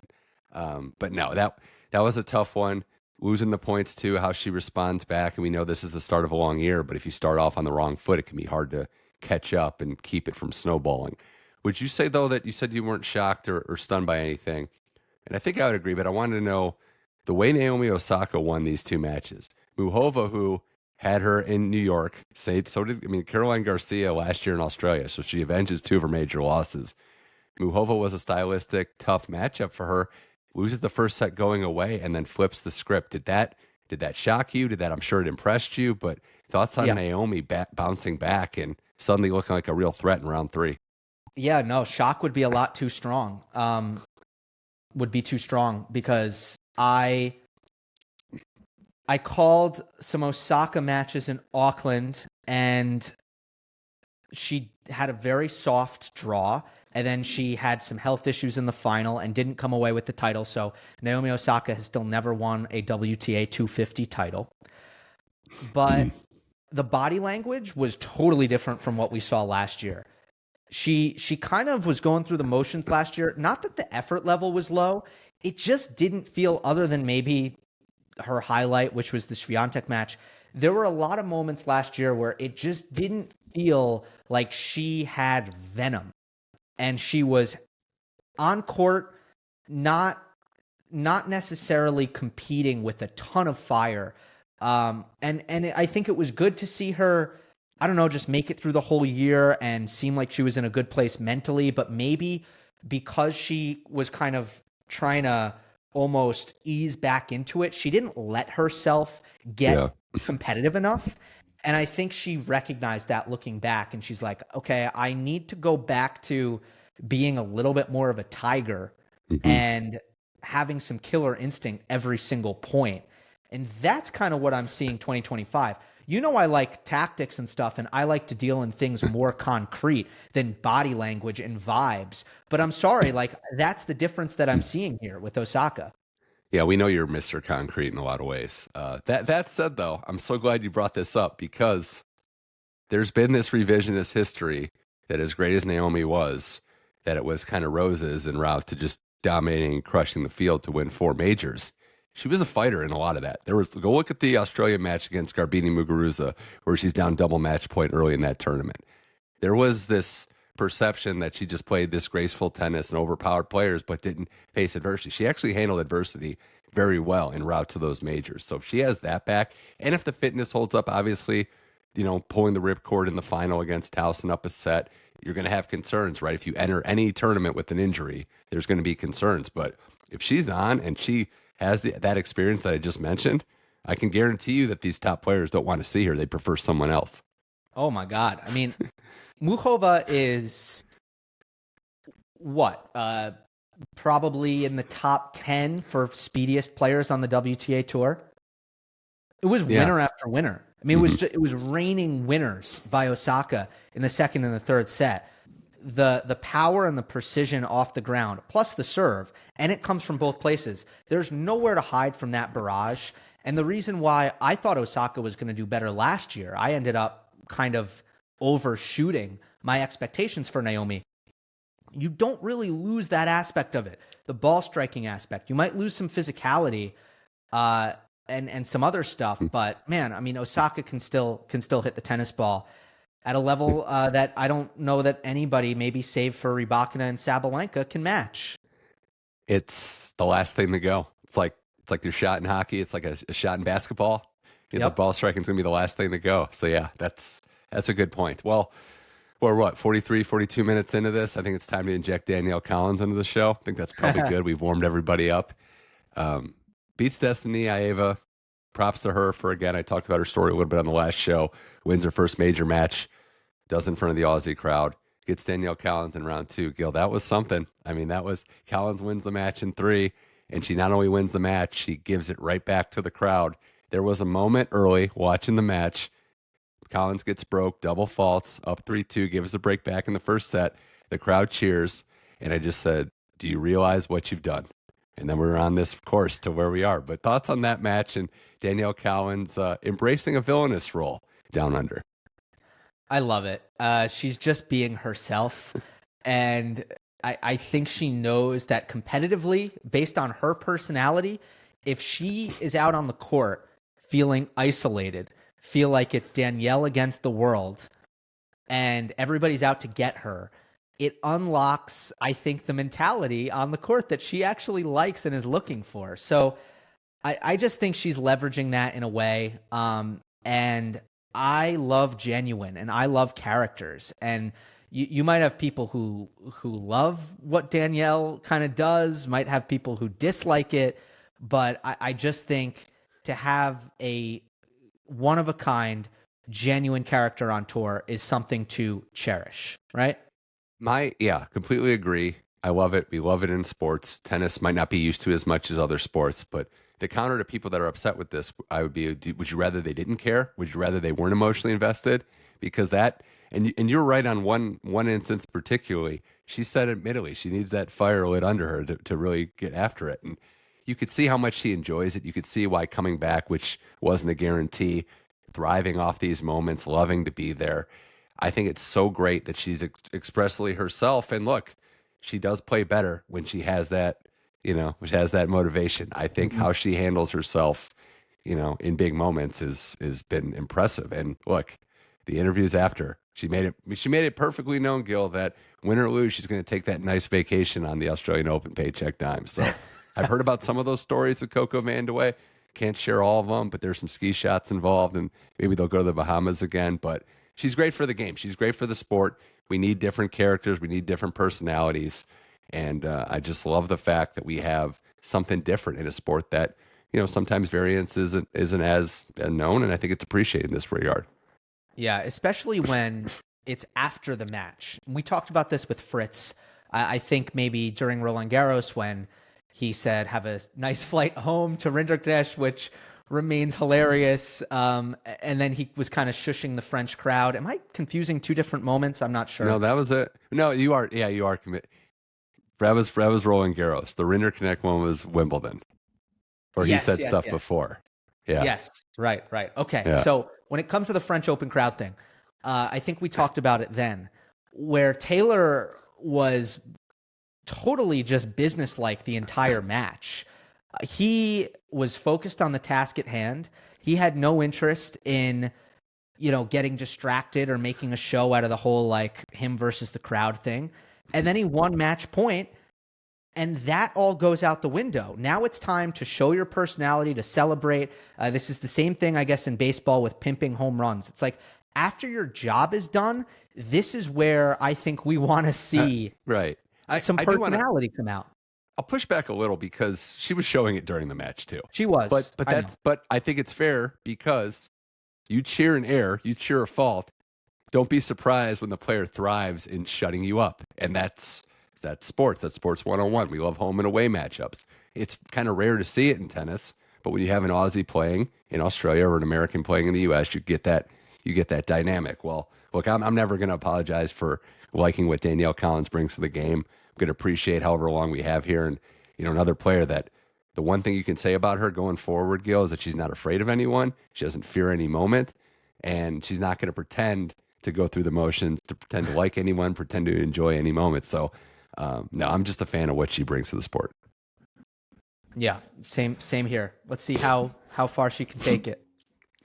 But no, that was a tough one. Losing the points too, how she responds back. And we know this is the start of a long year, but if you start off on the wrong foot, it can be hard to catch up and keep it from snowballing. Would you say, though, that you said you weren't shocked or stunned by anything? And I think I would agree, but I wanted to know the way Naomi Osaka won these two matches. Muhova, who had her in New York, so did Caroline Garcia last year in Australia, so she avenges 2 of her major losses. Muhova was a stylistic, tough matchup for her. Loses the first set going away and then flips the script. Did that shock you? I'm sure it impressed you, but thoughts on Naomi bouncing back and suddenly looking like a real threat in round 3?
Yeah, no, shock would be a lot too strong. Would be too strong, because I called some Osaka matches in Auckland, and she had a very soft draw, and then she had some health issues in the final and didn't come away with the title. So Naomi Osaka has still never won a WTA 250 title. But the body language was totally different from what we saw last year. She kind of was going through the motions last year. Not that the effort level was low. It just didn't feel, other than maybe her highlight, which was the Swiatek match. There were a lot of moments last year where it just didn't feel like she had venom. And she was on court, not necessarily competing with a ton of fire. And I think it was good to see her, I don't know, just make it through the whole year and seem like she was in a good place mentally. But maybe because she was kind of trying to almost ease back into it, she didn't let herself get competitive enough. And I think she recognized that looking back, and she's like, okay, I need to go back to being a little bit more of a tiger and having some killer instinct every single point. And that's kind of what I'm seeing 2025. You know, I like tactics and stuff, and I like to deal in things more concrete than body language and vibes. But I'm sorry, like, that's the difference that I'm seeing here with Osaka.
Yeah, we know you're Mr. Concrete in a lot of ways. That said, though, I'm so glad you brought this up, because there's been this revisionist history that, as great as Naomi was, that it was kind of roses en route to just dominating and crushing the field to win 4 majors. She was a fighter in a lot of that. Go look at the Australian match against Garbine Muguruza, where she's down double match point early in that tournament. There was this perception that she just played this graceful tennis and overpowered players, but didn't face adversity. She actually handled adversity very well en route to those majors. So if she has that back, and if the fitness holds up, obviously, you know, pulling the ripcord in the final against Towson up a set, you're going to have concerns, right? If you enter any tournament with an injury, there's going to be concerns. But if she's on and she has that experience that I just mentioned, I can guarantee you that these top players don't want to see her. They prefer someone else.
Oh my God. I mean, Muchova is what? Probably in the top 10 for speediest players on the WTA tour. It was winner after winner. I mean, it was raining winners by Osaka in the second and the third set. The power and the precision off the ground, plus the serve, and it comes from both places. There's nowhere to hide from that barrage. And the reason why I thought Osaka was going to do better last year, I ended up kind of overshooting my expectations for Naomi. You don't really lose that aspect of it, the ball striking aspect. You might lose some physicality and some other stuff, but man, I mean, Osaka can still hit the tennis ball at a level that I don't know that anybody, maybe save for Rybakina and Sabalenka, can match.
It's the last thing to go. It's like your shot in hockey. It's like a shot in basketball. The ball striking's going to be the last thing to go. So yeah, that's a good point. Well, we're what, 43, 42 minutes into this? I think it's time to inject Danielle Collins into the show. I think that's probably good. We've warmed everybody up. Beats Destiny Ieva. Props to her for, again, I talked about her story a little bit on the last show. Wins her first major match. Does in front of the Aussie crowd. Gets Danielle Collins in round 2. Gil, that was something. I mean, Collins wins the match in 3, and she not only wins the match, she gives it right back to the crowd. There was a moment early watching the match. Collins gets broke, double faults, up 3-2, gives a break back in the first set. The crowd cheers, and I just said, do you realize what you've done? And then we're on this course to where we are. But thoughts on that match and Danielle Collins embracing a villainous role down under?
I love it. She's just being herself. And I think she knows that competitively, based on her personality, if she is out on the court feeling isolated, feel like it's Danielle against the world, and everybody's out to get her, it unlocks, I think, the mentality on the court that she actually likes and is looking for. So I just think she's leveraging that in a way. And I love genuine, and I love characters. And you might have people who love what Danielle kind of does, might have people who dislike it. But I just think to have a one-of-a-kind, genuine character on tour is something to cherish, right?
Completely agree. I love it. We love it in sports. Tennis might not be used to as much as other sports, but the counter to people that are upset with this, would you rather they didn't care? Would you rather they weren't emotionally invested? Because that, And you're right on one instance particularly. She said admittedly she needs that fire lit under her to really get after it. And you could see how much she enjoys it. You could see why coming back, which wasn't a guarantee, thriving off these moments, loving to be there. I think it's so great that she's expressly herself. And look, she does play better when she has that, when she has that motivation. I think how she handles herself, in big moments is been impressive. And look, the interviews after, she made it perfectly known, Gill, that win or lose, she's going to take that nice vacation on the Australian Open paycheck dime. So I've heard about some of those stories with Coco Vandeweghe. Can't share all of them, but there's some ski shots involved, and maybe they'll go to the Bahamas again. But she's great for the game. She's great for the sport. We need different characters. We need different personalities. And I just love the fact that we have something different in a sport that, sometimes variance isn't as known, and I think it's appreciated in this regard.
Yeah, especially when it's after the match. We talked about this with Fritz. I think maybe during Roland Garros when he said, have a nice flight home to Rinderknecht, which remains hilarious. And then he was kind of shushing the French crowd. Am I confusing two different moments? I'm not sure.
No, that was it. No, you are. Yeah, you are. That was Roland Garros. The Rinderknecht one was Wimbledon, where he said stuff before. Yeah.
Yes. Right. Okay.
Yeah.
So when it comes to the French Open crowd thing, I think we talked about it then, where Taylor was totally just businesslike the entire match. He was focused on the task at hand. He had no interest in, getting distracted or making a show out of the whole, like, him versus the crowd thing. And then he won match point, and that all goes out the window. Now it's time to show your personality, to celebrate. This is the same thing, I guess, in baseball with pimping home runs. It's like, after your job is done, this is where I think we want to see
right.
some personality come out.
I'll push back a little because she was showing it during the match too.
She was.
But I think it's fair because you cheer an error, you cheer a fault. Don't be surprised when the player thrives in shutting you up. And that's sports. That's sports 101. We love home and away matchups. It's kind of rare to see it in tennis, but when you have an Aussie playing in Australia or an American playing in the US, you get that dynamic. Well, look, I'm never going to apologize for liking what Danielle Collins brings to the game. I'm going to appreciate however long we have here. And, another player that the one thing you can say about her going forward, Gil, is that she's not afraid of anyone. She doesn't fear any moment. And she's not going to pretend to go through the motions, to pretend to like anyone, pretend to enjoy any moment. So, no, I'm just a fan of what she brings to the sport.
Yeah, same here. Let's see how far she can take it.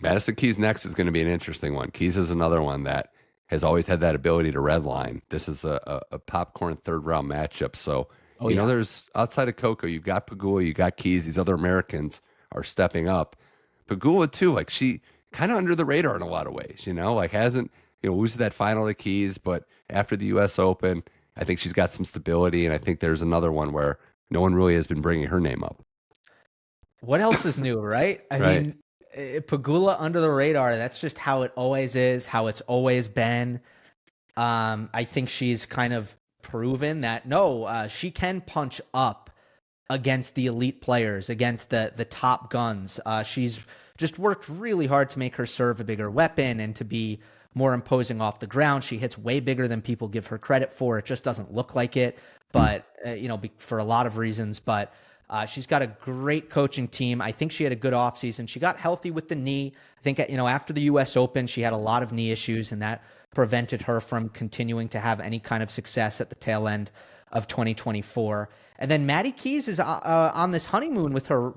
Madison Keys next is going to be an interesting one. Keys is another one that has always had that ability to redline. This is a popcorn third round matchup. So, there's outside of Coco, you've got Pegula, you got Keys. These other Americans are stepping up. Pegula too, like she kind of under the radar in a lot of ways, hasn't, loses that final to Keys, but after the US Open, I think she's got some stability. And I think there's another one where no one really has been bringing her name up.
What else is new, right? I mean, Pegula under the radar, that's just how it always is, how it's always been. I think she's kind of proven that, she can punch up against the elite players, against the top guns. She's just worked really hard to make her serve a bigger weapon and to be more imposing off the ground. She hits way bigger than people give her credit for. It just doesn't look like it, but, for a lot of reasons. But she's got a great coaching team. I think she had a good offseason. She got healthy with the knee. I think, after the U.S. Open, she had a lot of knee issues, and that prevented her from continuing to have any kind of success at the tail end of 2024. And then Maddie Keys is on this honeymoon with her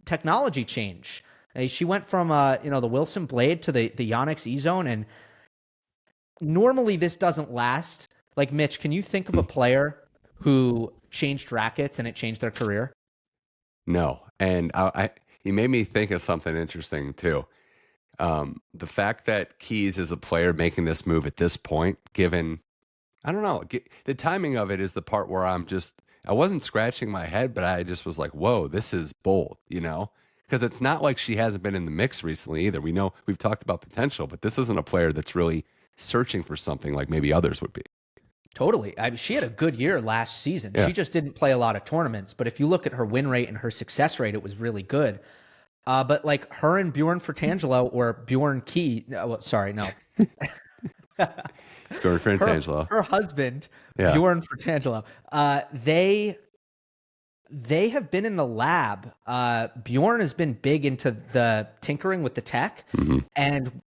technology change. She went from, the Wilson Blade to the Yonex E-Zone, and normally this doesn't last. Like, Mitch, can you think of a player who changed rackets and it changed their career?
No. And you made me think of something interesting too. The fact that Keys is a player making this move at this point, given, I don't know, the timing of it is the part where I wasn't scratching my head, but I just was like, whoa, this is bold, because it's not like she hasn't been in the mix recently either. We know we've talked about potential, but this isn't a player that's really searching for something like maybe others would be.
Totally. She had a good year last season.
Yeah.
She just didn't play a lot of tournaments. But if you look at her win rate and her success rate, it was really good. But like her and Bjorn Fratangelo or Bjorn Key, sorry, no.
Bjorn Frantangelo.
Her husband,
Yeah.
Bjorn Frantangelo. They have been in the lab. Bjorn has been big into the tinkering with the tech, and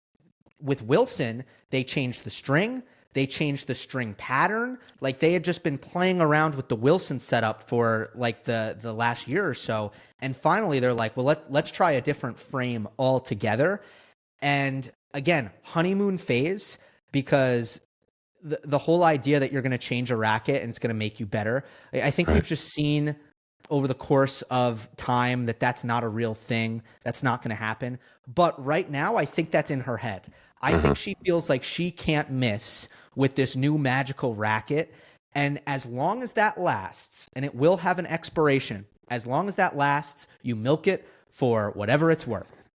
with Wilson, they changed the string. They changed the string pattern. Like, they had just been playing around with the Wilson setup for like the last year or so. And finally they're like, well, let's try a different frame altogether. And again, honeymoon phase, because the whole idea that you're going to change a racket and it's going to make you better. I think we've just seen over the course of time that that's not a real thing. That's not going to happen. But right now, I think that's in her head. I think she feels like she can't miss with this new magical racket. And as long as that lasts, and it will have an expiration, as long as that lasts, you milk it for whatever it's worth.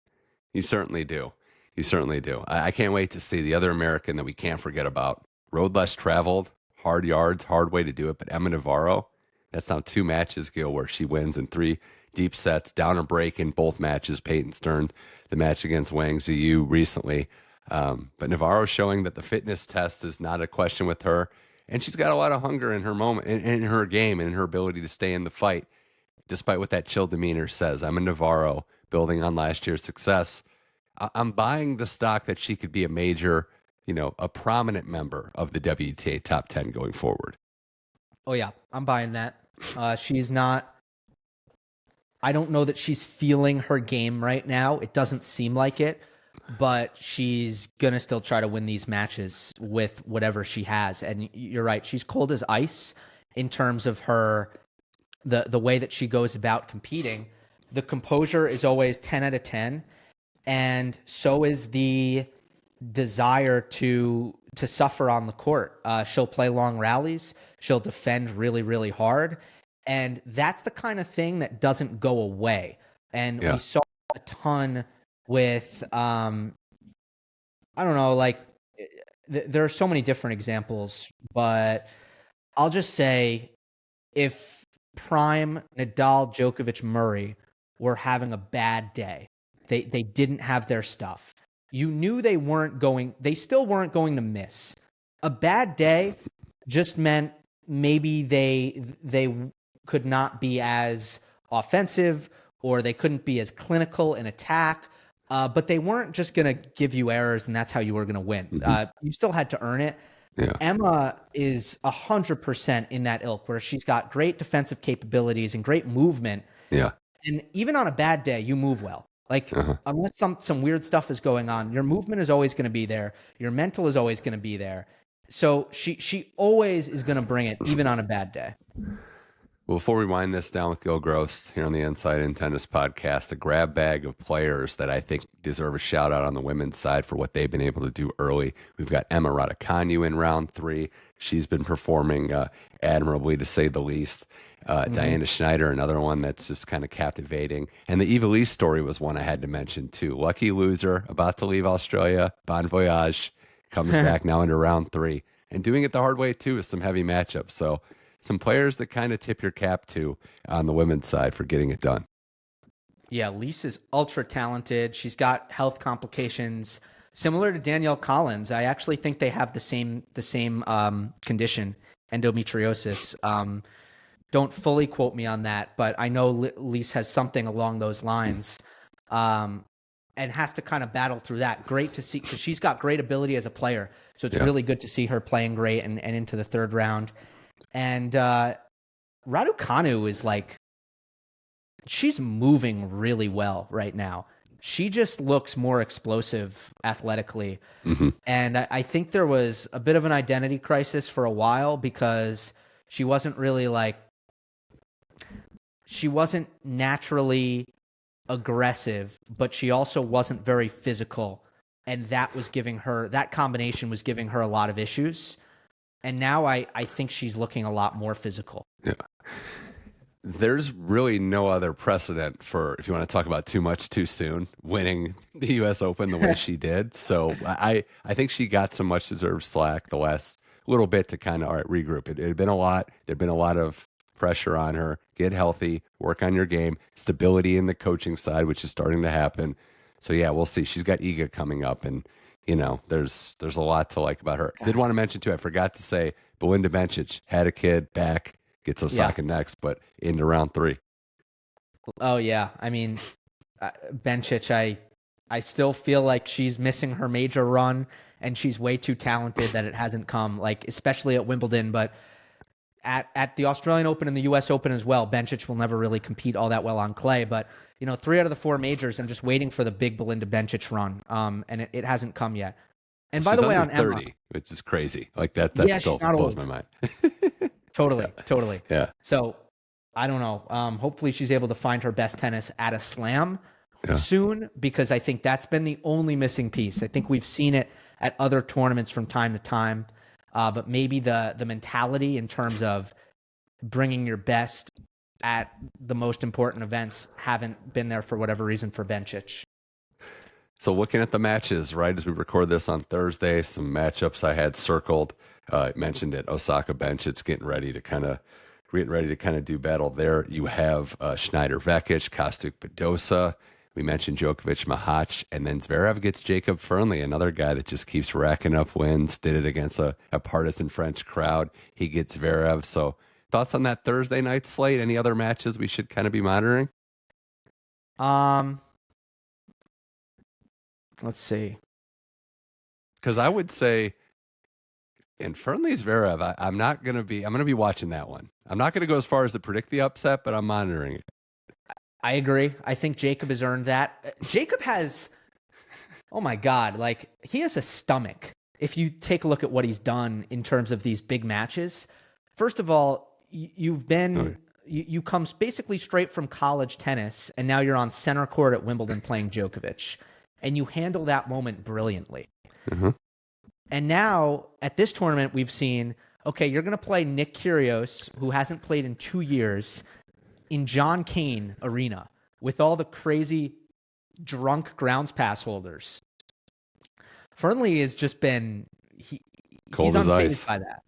You certainly do. You certainly do. I can't wait to see the other American that we can't forget about. Road less traveled, hard yards, hard way to do it. But Emma Navarro, that's now 2 matches, Gill, where she wins in 3 deep sets, down a break in both matches. Peyton Stern, the match against Wang Ziyu recently. But Navarro showing that the fitness test is not a question with her. And she's got a lot of hunger in her moment, in her game, and in her ability to stay in the fight, despite what that chill demeanor says. I'm a Navarro, building on last year's success. I'm buying the stock that she could be a major, a prominent member of the WTA top 10 going forward.
Oh, yeah, I'm buying that. She's not, I don't know that she's feeling her game right now. It doesn't seem like it, but she's going to still try to win these matches with whatever she has. And you're right, she's cold as ice in terms of her, the way that she goes about competing. The composure is always 10 out of 10. And so is the desire to suffer on the court. She'll play long rallies. She'll defend really, really hard. And that's the kind of thing that doesn't go away. And we saw a ton with, I don't know, like, there are so many different examples, but I'll just say, if prime Nadal, Djokovic, Murray were having a bad day, they didn't have their stuff, you knew they still weren't going to miss. A bad day just meant maybe they could not be as offensive, or they couldn't be as clinical in attack, but they weren't just going to give you errors and that's how you were going to win. You still had to earn it. Yeah. Emma is 100% in that ilk, where she's got great defensive capabilities and great movement. Yeah. And even on a bad day, you move well. Like, unless some weird stuff is going on, your movement is always going to be there. Your mental is always going to be there. So she always is going to bring it, even on a bad day.
Well, before we wind this down with Gill Gross here on the Inside in Tennis podcast, a grab bag of players that I think deserve a shout out on the women's side for what they've been able to do early. We've got Emma Raducanu in round 3. She's been performing admirably, to say the least. Diana Schneider, another one that's just kind of captivating. And the Eva Lee story was one I had to mention too. Lucky loser, about to leave Australia, bon voyage, comes back now into round 3. And doing it the hard way too, with some heavy matchups. So some players that kind of tip your cap to on the women's side for getting it done.
Yeah, Lisa's ultra talented. She's got health complications similar to Danielle Collins. I actually think they have the same condition, endometriosis. Don't fully quote me on that, but I know Lise has something along those lines, and has to kind of battle through that. Great to see, because she's got great ability as a player. So it's really good to see her playing great and into the 3rd round. And Raducanu is like, she's moving really well right now. She just looks more explosive athletically. And I think there was a bit of an identity crisis for a while, because she wasn't really she wasn't naturally aggressive, but she also wasn't very physical. And that combination was giving her a lot of issues. And now I think she's looking a lot more physical.
Yeah. There's really no other precedent for, if you want to talk about too much too soon, winning the U.S. Open the way she did. So I think she got some much deserved slack the last little bit to kind of regroup. It had been a lot. There'd been a lot of pressure on her. Get healthy, work on your game, stability in the coaching side, which is starting to happen. So yeah, we'll see. She's got Iga coming up, and there's a lot to like about her. Did want to mention too, I forgot to say, Belinda Bencic had a kid, back, gets Osaka next, but into round 3.
Oh yeah, I mean, Bencic, I still feel like she's missing her major run, and she's way too talented that it hasn't come, like especially at Wimbledon, but at the Australian Open and the U.S. Open as well. Bencic will never really compete all that well on clay, but 3 out of the 4 majors, I'm just waiting for the big Belinda Bencic run, and it hasn't come yet. And by
She's
the way,
under
on
30,
Emma,
which is crazy. Like that still blows my mind.
Totally.
Yeah.
So I don't know. Hopefully she's able to find her best tennis at a slam soon, because I think that's been the only missing piece. I think we've seen it at other tournaments from time to time, but maybe the mentality in terms of bringing your best at the most important events haven't been there for whatever reason for Bencic.
So looking at the matches, right, as we record this on Thursday, some matchups I had circled. I mentioned it, Osaka Bencic getting ready to kind of do battle there. You have Schneider Vekic, Kostic Badosa. We mentioned Djokovic Mahac, and then Zverev gets Jacob Fernley, another guy that just keeps racking up wins. Did it against a partisan French crowd. He gets Zverev. So thoughts on that Thursday night slate? Any other matches we should kind of be monitoring?
Let's see.
Because I would say, in Fernley Zverev, I'm going to be watching that one. I'm not going to go as far as to predict the upset, but I'm monitoring it.
I agree. I think Jacob has earned that. Jacob has, oh my God, like he has a stomach. If you take a look at what he's done in terms of these big matches, first of all, you come basically straight from college tennis, and now you're on center court at Wimbledon playing Djokovic, and you handle that moment brilliantly.
Mm-hmm.
And now at this tournament, we've seen, okay, you're going to play Nick Kyrgios, who hasn't played in 2 years, in John Cain Arena with all the crazy drunk grounds pass holders. Fernley has just been he's unfazed by that.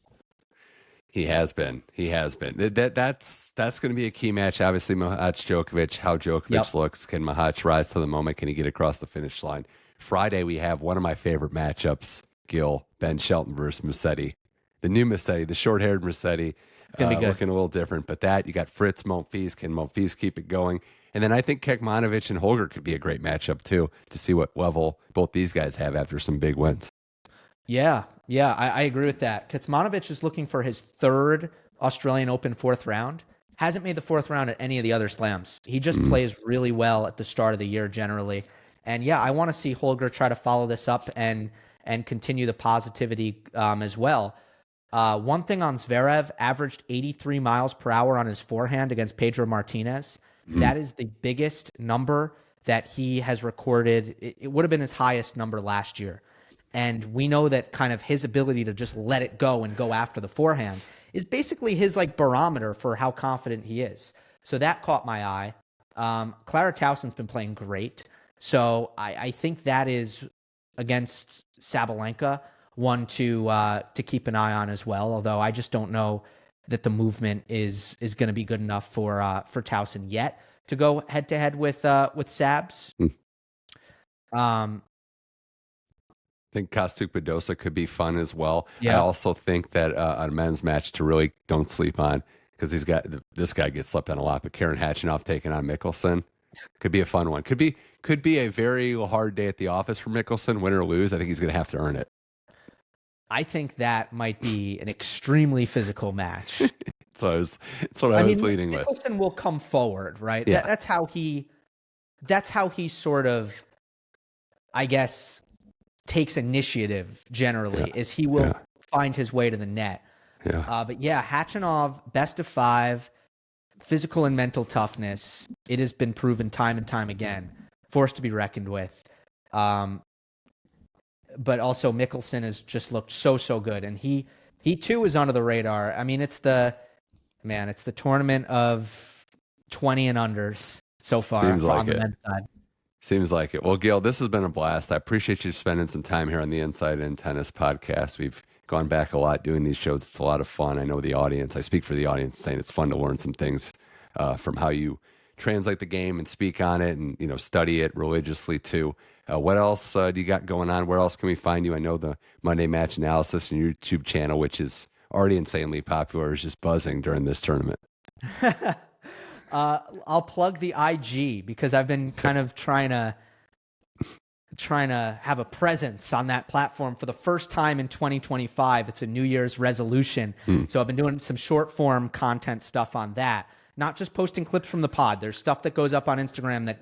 He has been. That's going to be a key match. Obviously, Mahac Djokovic, how Djokovic looks. Can Mahac rise to the moment? Can he get across the finish line? Friday, we have one of my favorite matchups, Gill, Ben Shelton versus Musetti. The new Musetti, the short-haired Musetti, looking a little different. But you got Fritz, Monfils. Can Monfils keep it going? And then I think Kekmanovic and Holger could be a great matchup, too, to see what level both these guys have after some big wins.
Yeah, I agree with that. Kecmanovic is looking for his 3rd Australian Open 4th round. Hasn't made the 4th round at any of the other slams. He just plays really well at the start of the year generally. And yeah, I want to see Holger try to follow this up and continue the positivity as well. One thing on Zverev, averaged 83 miles per hour on his forehand against Pedro Martinez. That is the biggest number that he has recorded. It would have been his highest number last year. And we know that kind of his ability to just let it go and go after the forehand is basically his like barometer for how confident he is. So that caught my eye. Clara Towson's been playing great. So I think that is against Sabalenka one to keep an eye on as well. Although I just don't know that the movement is going to be good enough for Towson yet to go head to head with Sabs.
I think Kostic Badosa could be fun as well.
Yeah.
I also think that a men's match to really don't sleep on, because this guy gets slept on a lot, but Karen Khachanov taking on Mickelson could be a fun one. Could be a very hard day at the office for Mickelson, win or lose. I think he's going to have to earn it.
I think that might be an extremely physical match.
That's what I was leading with.
Mickelson will come forward, right?
Yeah.
That's how he sort of, I guess, takes initiative generally, is he will find his way to the net.
Yeah.
But yeah, Khachanov, best of 5, physical and mental toughness. It has been proven time and time again, force to be reckoned with. But also Mickelson has just looked so good, and he too is under the radar. I mean, it's the tournament of 20 and unders so far.
Seems like
on the
it.
men's side.
Seems like it. Well, Gill, this has been a blast. I appreciate you spending some time here on the Inside In Tennis podcast. We've gone back a lot doing these shows. It's a lot of fun. I know the audience. I speak for the audience saying it's fun to learn some things from how you translate the game and speak on it and, study it religiously too. What else do you got going on? Where else can we find you? I know the Monday Match Analysis and your YouTube channel, which is already insanely popular, is just buzzing during this tournament.
I'll plug the IG because I've been kind of trying to have a presence on that platform for the first time in 2025. It's a New Year's resolution. So I've been doing some short form content stuff on that, not just posting clips from the pod. There's stuff that goes up on Instagram that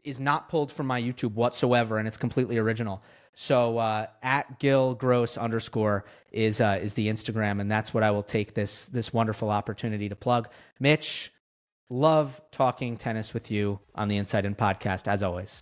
is not pulled from my YouTube whatsoever, and it's completely original. So at Gill Gross _ is the Instagram, and that's what I will take this wonderful opportunity to plug. Mitch, love talking tennis with you on the Inside In podcast, as always.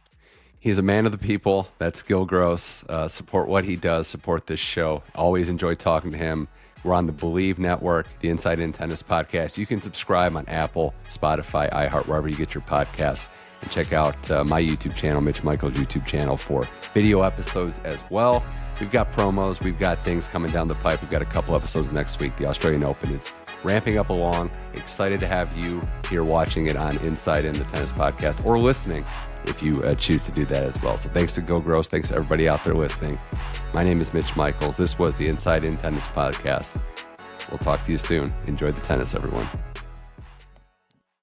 He's a man of the people. That's Gill Gross. Support what he does. Support this show. Always enjoy talking to him. We're on the Believe Network, the Inside In Tennis podcast. You can subscribe on Apple, Spotify, iHeart, wherever you get your podcasts. And check out my YouTube channel, Mitch Michals' YouTube channel, for video episodes as well. We've got promos. We've got things coming down the pipe. We've got a couple episodes next week. The Australian Open is ramping up along. Excited to have you here watching it on Inside In the Tennis podcast, or listening if you choose to do that as well. So thanks to Gill Gross. Thanks to everybody out there listening. My name is Mitch Michals. This was the Inside In Tennis podcast. We'll talk to you soon. Enjoy the tennis, everyone.